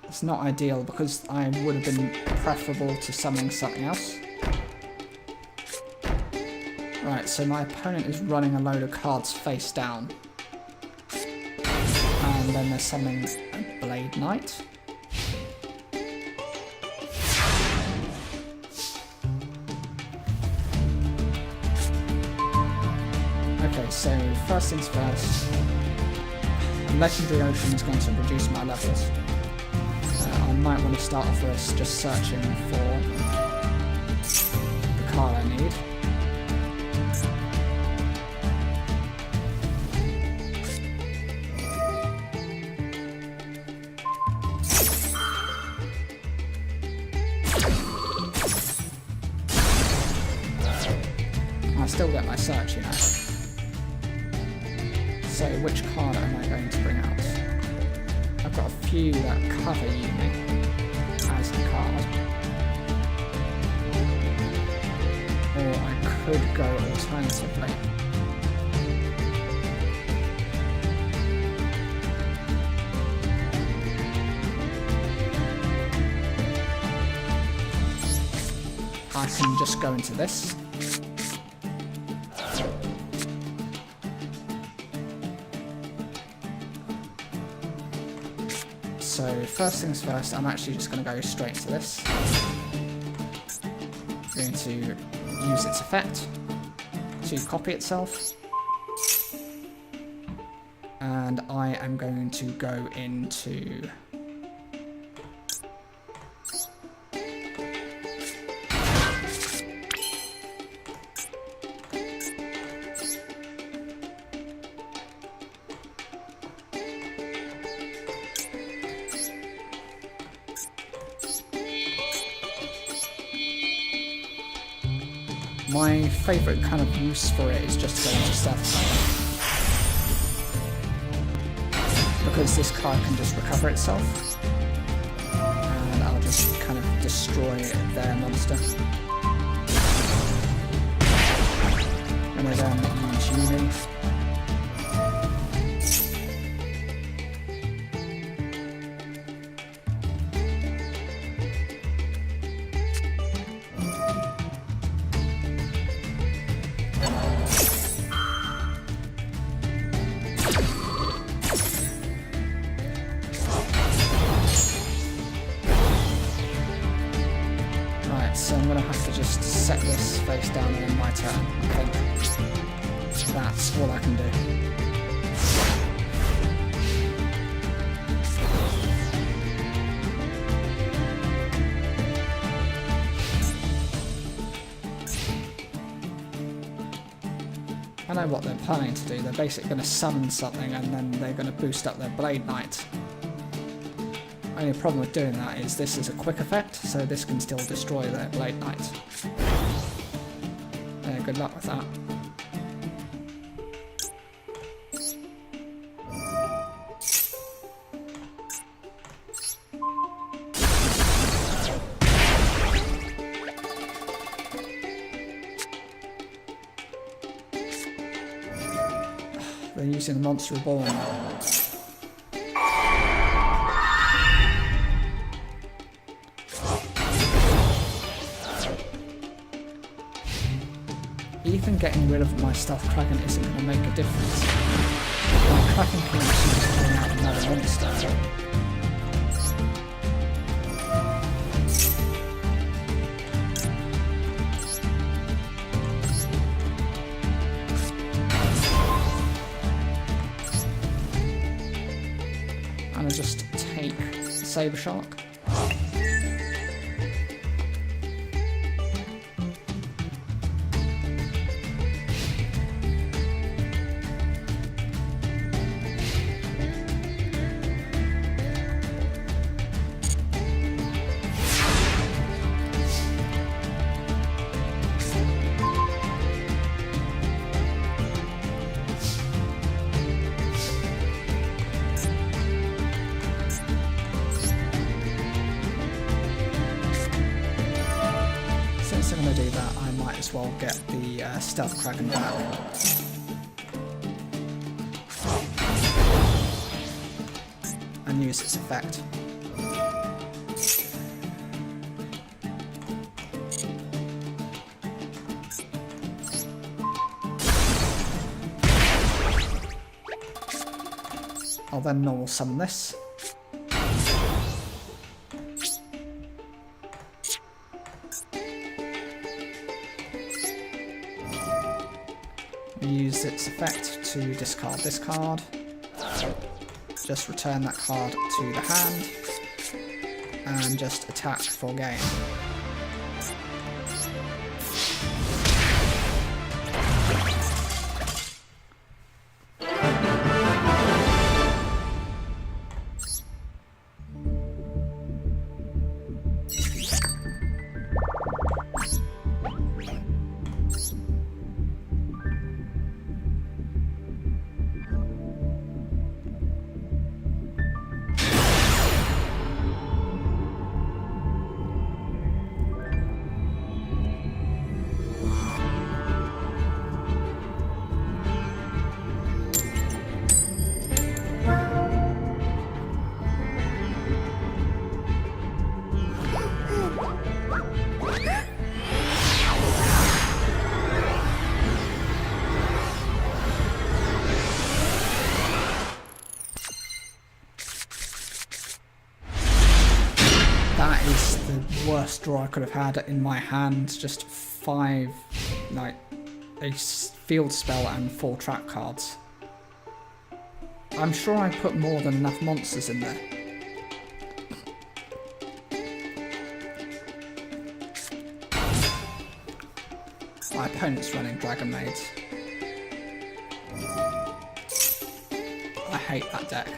It's not ideal because I would have been preferable to summoning something else. Right, so my opponent is running a load of cards face down. And then they're summoning a Blade Knight. Okay, so first things first. Legendary Ocean is going to reduce my levels. I might want to start off with just searching for the card I need. I still get my search, you know. So which card am I going to bring out? I've got a few that cover Yumi as a card. Or I could go alternatively. I can just go into this. So first things first, I'm actually just going to go straight to this. I'm going to use its effect to copy itself. And I am going to go into My favourite kind of use for it is just to go into stealth mode. Because this card can just recover itself. And I'll just kind of destroy their monster. And then use Yugioh. So I'm going to have to just set this face down and then my turn. I think that's all I can do. I know what they're planning to do. They're basically going to summon something and then they're going to boost up their Blade Knight. Only problem with doing that is this is a quick effect, so this can still destroy their Blade Knight. Yeah, good luck with that. They're using the Monster Reborn. Even getting rid of my Stealth Kraken isn't going to make a difference. My Kraken can actually just bring out another monster. And I just take Saber Shark. Since I'm going to do that, I might as well get the Stealth Kraken back. And use its effect. I'll then normal summon this. Use its effect to discard this card. Just return that card to the hand. And just attack for game. Worst draw I could have had in my hand. Just 5, like, a field spell and 4 trap cards. I'm sure I put more than enough monsters in there. My opponent's running Dragon Maids. I hate that deck.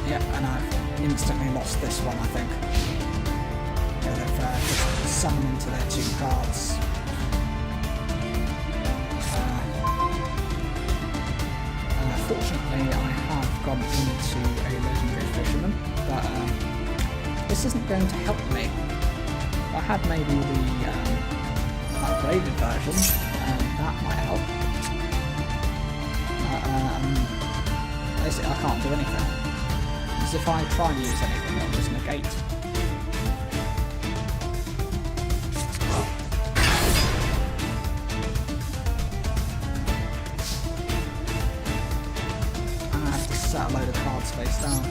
Yep, and I've instantly lost this one, I think. Yeah, they've just summoned into their 2 cards. Fortunately, I have gone into a legendary fisherman, but this isn't going to help me. If I had maybe the upgraded version, that might help. Basically, I can't do anything. Because if I try and use anything, it'll just negate. Set a load of cards face down.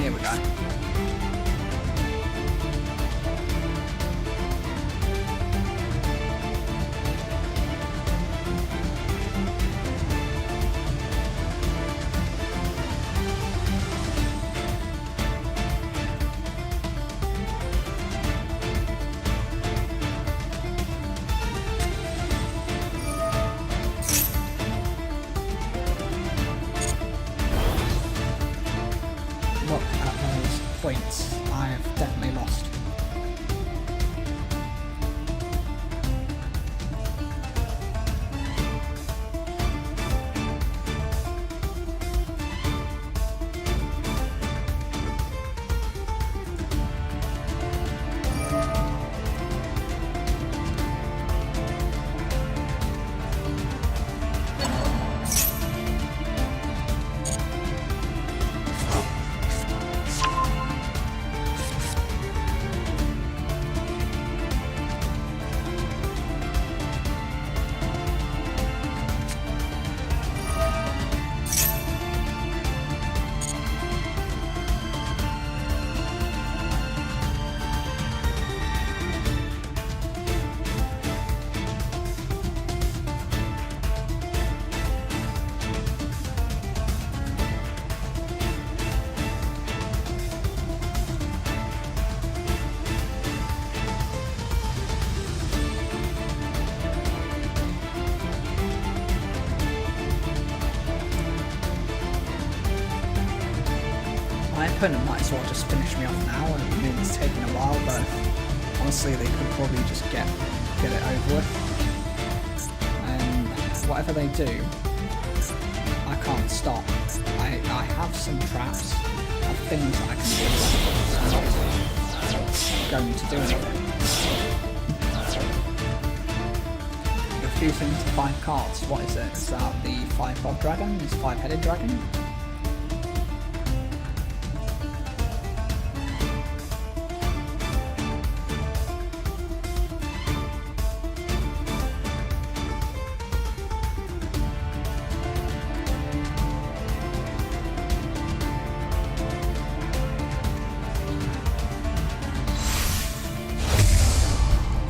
Here we go. Look at those points. I've definitely lost. My opponent might as well just finish me off now. I mean, it's taking a while, but honestly, they could probably just get it over with. And whatever they do, I can't stop. I have some traps of things that I can do, but it's not going to do anything. Refusing to 5 cards. What is it? Is that the 5-fob dragon? Is 5-headed dragon?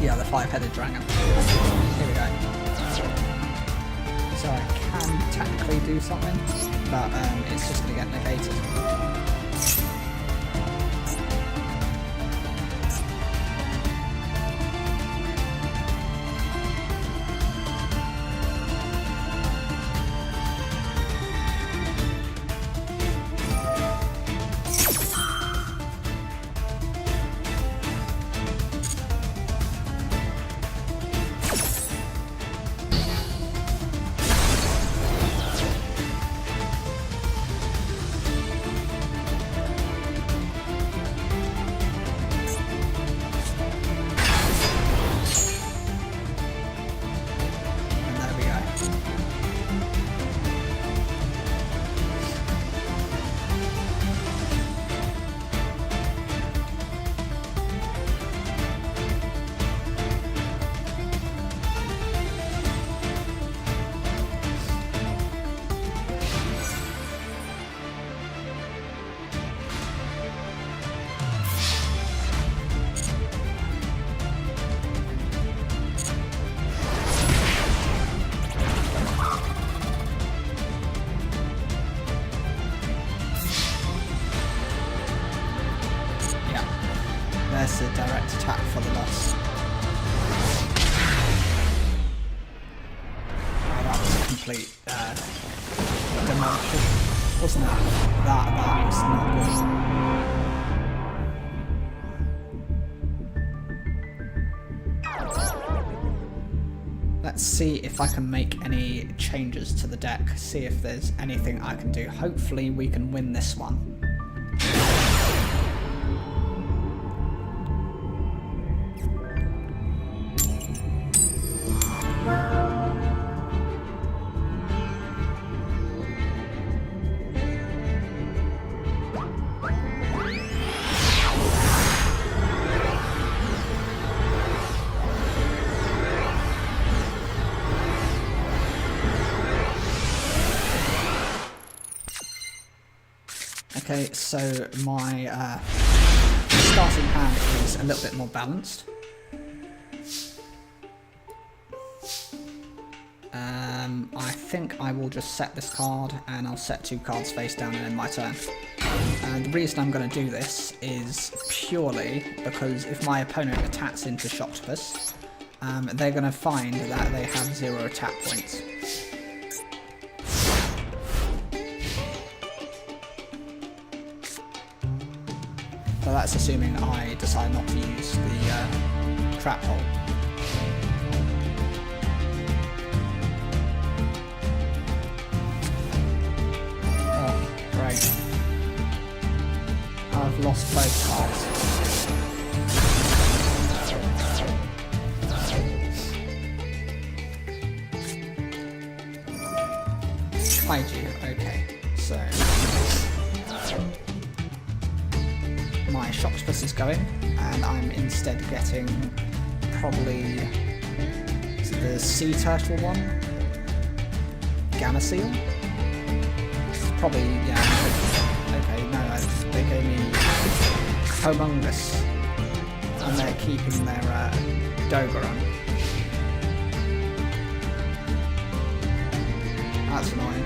Yeah, the 5-headed dragon. Here we go. So I can technically do something, but it's just going to get negated. There's a direct attack for the loss. Oh, that was a complete demolition, wasn't it? That was not good. Let's see if I can make any changes to the deck, see if there's anything I can do. Hopefully we can win this one. Okay, so my starting hand is a little bit more balanced. I think I will just set this card and I'll set 2 cards face down and end my turn. And the reason I'm going to do this is purely because if my opponent attacks into Shocktopus, they're going to find that they have 0 attack points. So that's assuming I decide not to use the trap hole. Oh, great. I've lost both cards. Kaiju, okay, so my Shocktopus is going, and I'm instead getting probably the sea turtle one, Gamma Seal. Probably, yeah. Okay, no, they gave me Humongous, and they're keeping their Dogoron. That's annoying.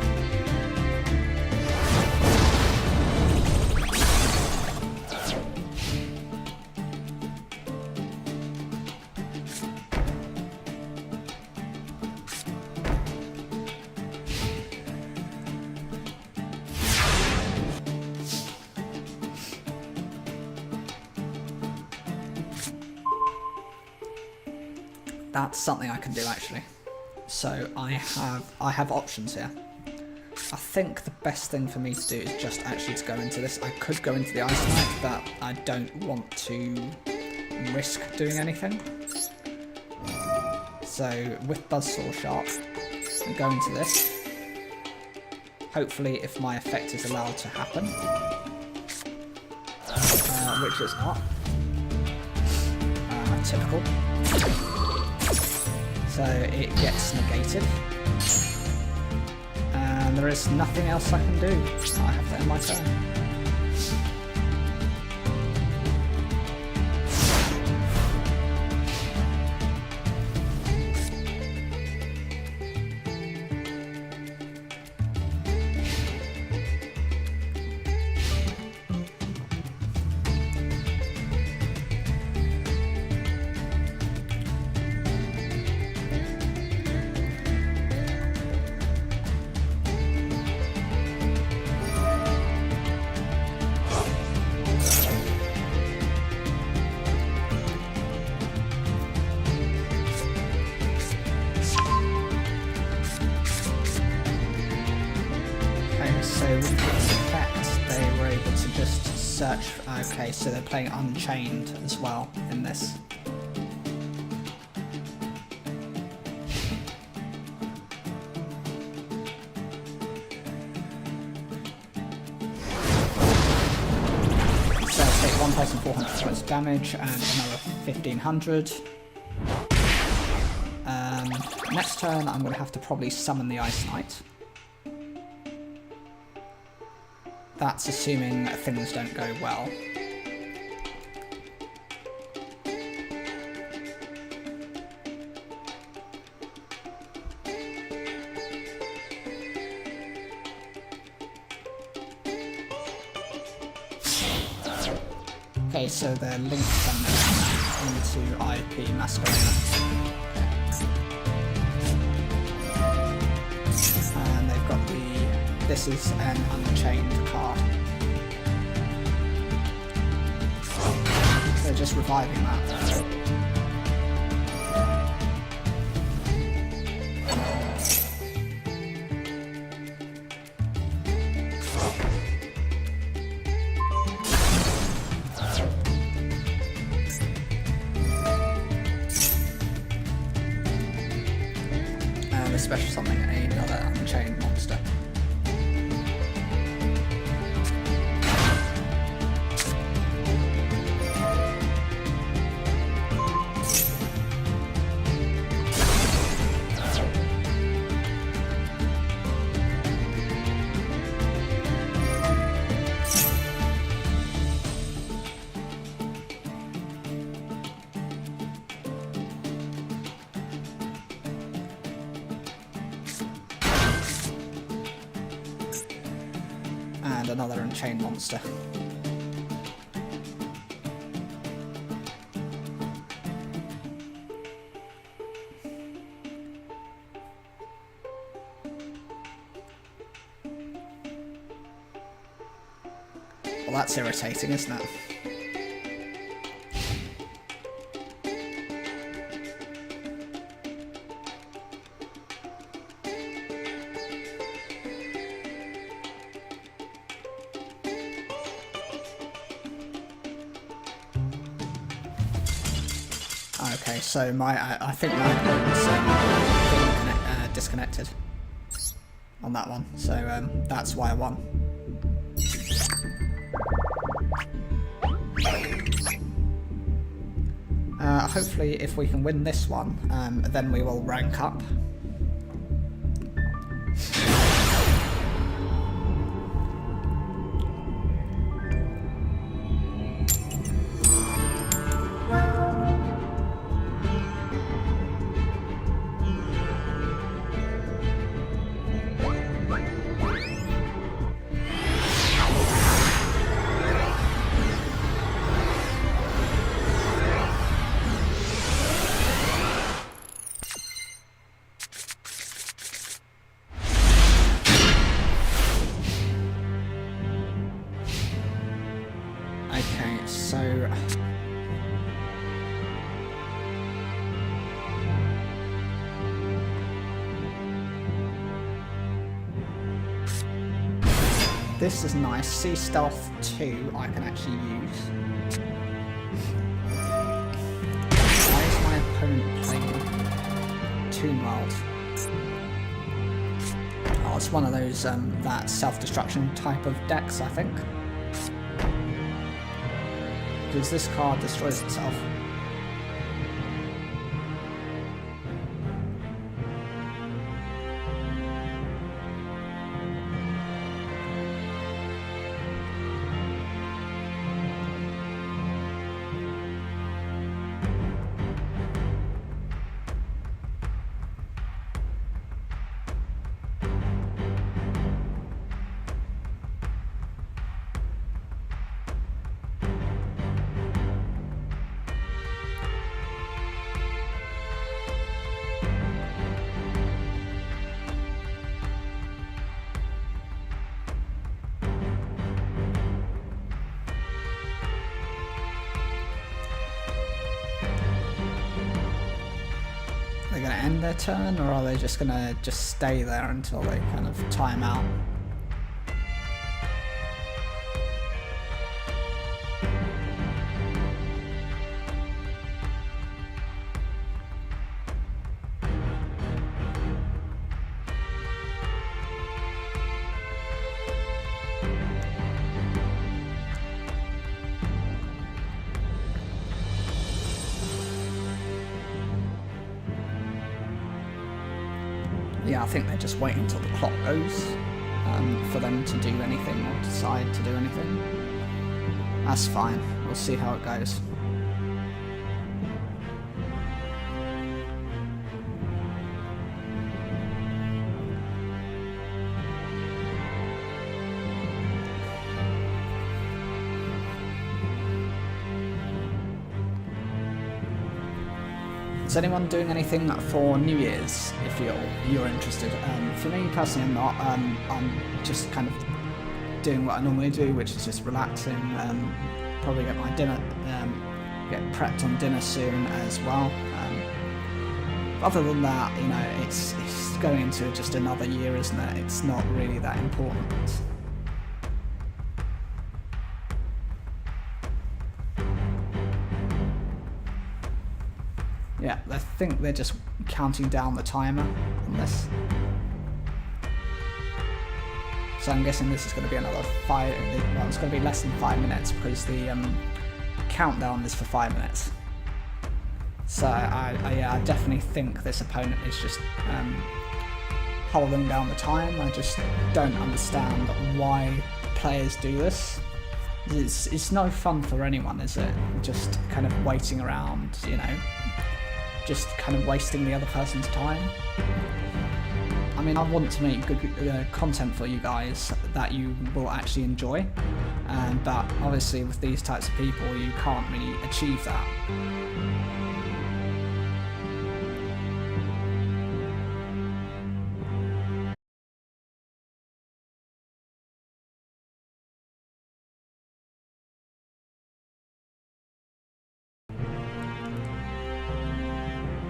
That's something I can do actually. So I have options here. I think the best thing for me to do is just actually to go into this. I could go into the Ice Knight, but I don't want to risk doing anything. So with Buzzsaw Sharp, I go into this. Hopefully if my effect is allowed to happen, which is not. Typical. So it gets negated. And there is nothing else I can do. I have to end my turn. Okay, so they're playing Unchained as well in this. So I'll take 1,400 points of damage and another 1,500. Next turn, I'm going to have to probably summon the Ice Knight. That's assuming things don't go well. Okay, so they're linked into IP Masquerade. And they've got this is an Unchained card. So just reviving that. Especially something another Unchained monster. And another Unchained monster. Well, that's irritating, isn't it? Okay, so I think my opponent's disconnected on that one, so that's why I won. Hopefully, if we can win this one, then we will rank up. Okay, so this is nice. Sea Stealth 2 I can actually use. Why is my opponent playing Toon World? Oh, it's one of those that self-destruction type of decks, I think. Because this card destroys itself. They're going to end their turn, or are they just going to stay there until they kind of time out? yeah, I think they're just waiting until the clock goes for them to do anything or decide to do anything. That's fine. We'll see how it goes. Is anyone doing anything for New Year's, if you're interested? For me personally, I'm not. I'm just kind of doing what I normally do, which is just relaxing. Probably get my dinner, get prepped on dinner soon as well. Other than that, you know, it's going into just another year, isn't it? It's not really that important. Yeah, I think they're just counting down the timer on this. So I'm guessing this is going to be another well, it's going to be less than 5 minutes because the countdown is for 5 minutes. So I definitely think this opponent is just holding down the time. I just don't understand why players do this. It's no fun for anyone, is it? Just kind of waiting around, you know, just kind of wasting the other person's time. I mean, I want to make good content for you guys that you will actually enjoy, but obviously with these types of people you can't really achieve that.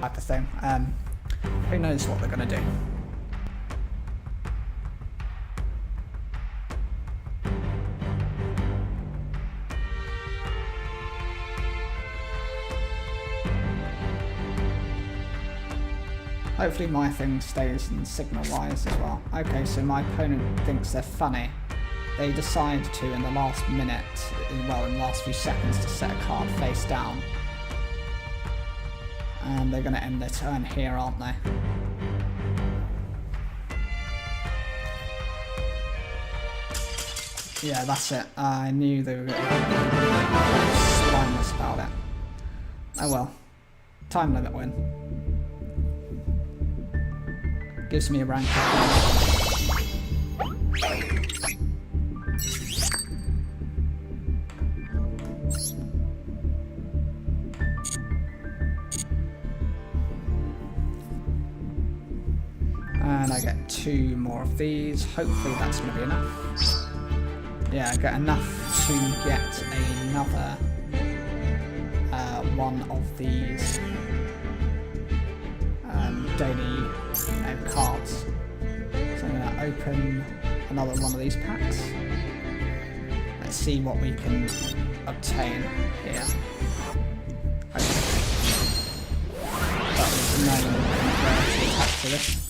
Type of thing. Who knows what they're going to do? Hopefully my thing stays in signal-wise as well. Okay, so my opponent thinks they're funny. They decide to, in the last minute, well, in the last few seconds, to set a card face down. And they're going to end their turn here, aren't they? Yeah, that's it. I knew they were going to be spineless about it. Oh well. Time limit win. Gives me a rank up. And I get 2 more of these. Hopefully that's going to be enough. Yeah, I get enough to get another one of these daily cards. So I'm going to open another one of these packs. Let's see what we can obtain here. Okay. That was no attached to this.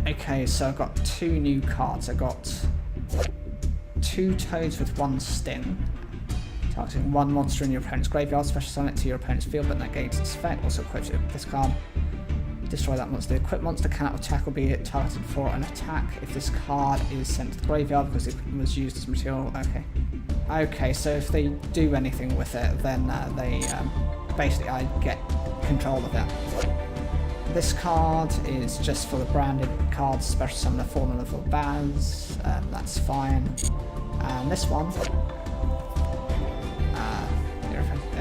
Okay, so I've got 2 new cards. I got 2 toads with 1 sting. Targeting 1 monster in your opponent's graveyard, special summon it to your opponent's field, but negates its effect. Also equips it with this card. Destroy that monster. The equipped monster cannot attack or be targeted for an attack if this card is sent to the graveyard because it was used as material. Okay. Okay, so if they do anything with it, then basically I get control of it. This card is just for the branded cards, special summon a Fallen Level Baz, that's fine. And this one,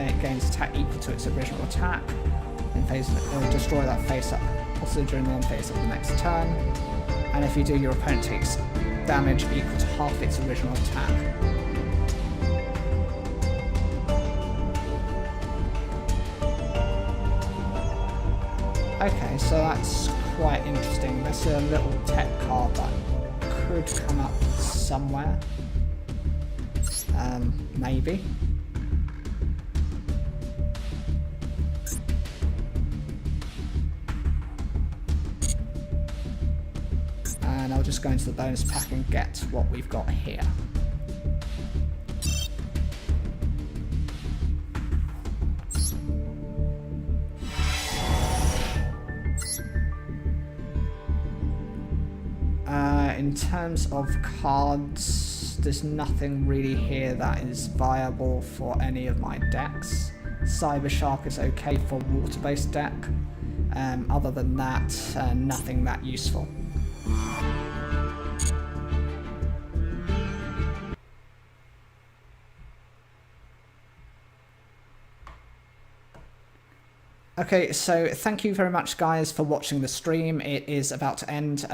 it gains attack equal to its original attack. In phase, it will destroy that face up, also during the end phase of the next turn. And if you do, your opponent takes damage equal to half its original attack. Okay, so that's quite interesting. There's a little tech card that could come up somewhere. Maybe. And I'll just go into the bonus pack and get what we've got here. terms of cards, there's nothing really here that is viable for any of my decks. Cyber Shark is okay for water-based deck. Other than that, nothing that useful. Okay, so thank you very much, guys, for watching the stream. It is about to end.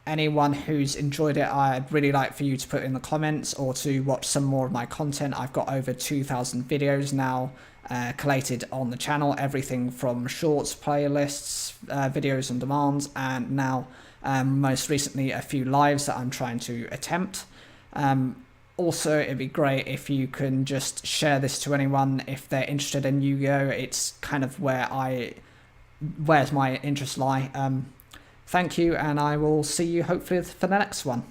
Anyone who's enjoyed it, I'd really like for you to put in the comments or to watch some more of my content. I've got over 2,000 videos now collated on the channel, everything from shorts, playlists, videos on demand, and now most recently a few lives that I'm trying to attempt. Also, it'd be great if you can just share this to anyone if they're interested in Yu-Gi-Oh! It's kind of where's my interests lie. Thank you, and I will see you hopefully for the next one.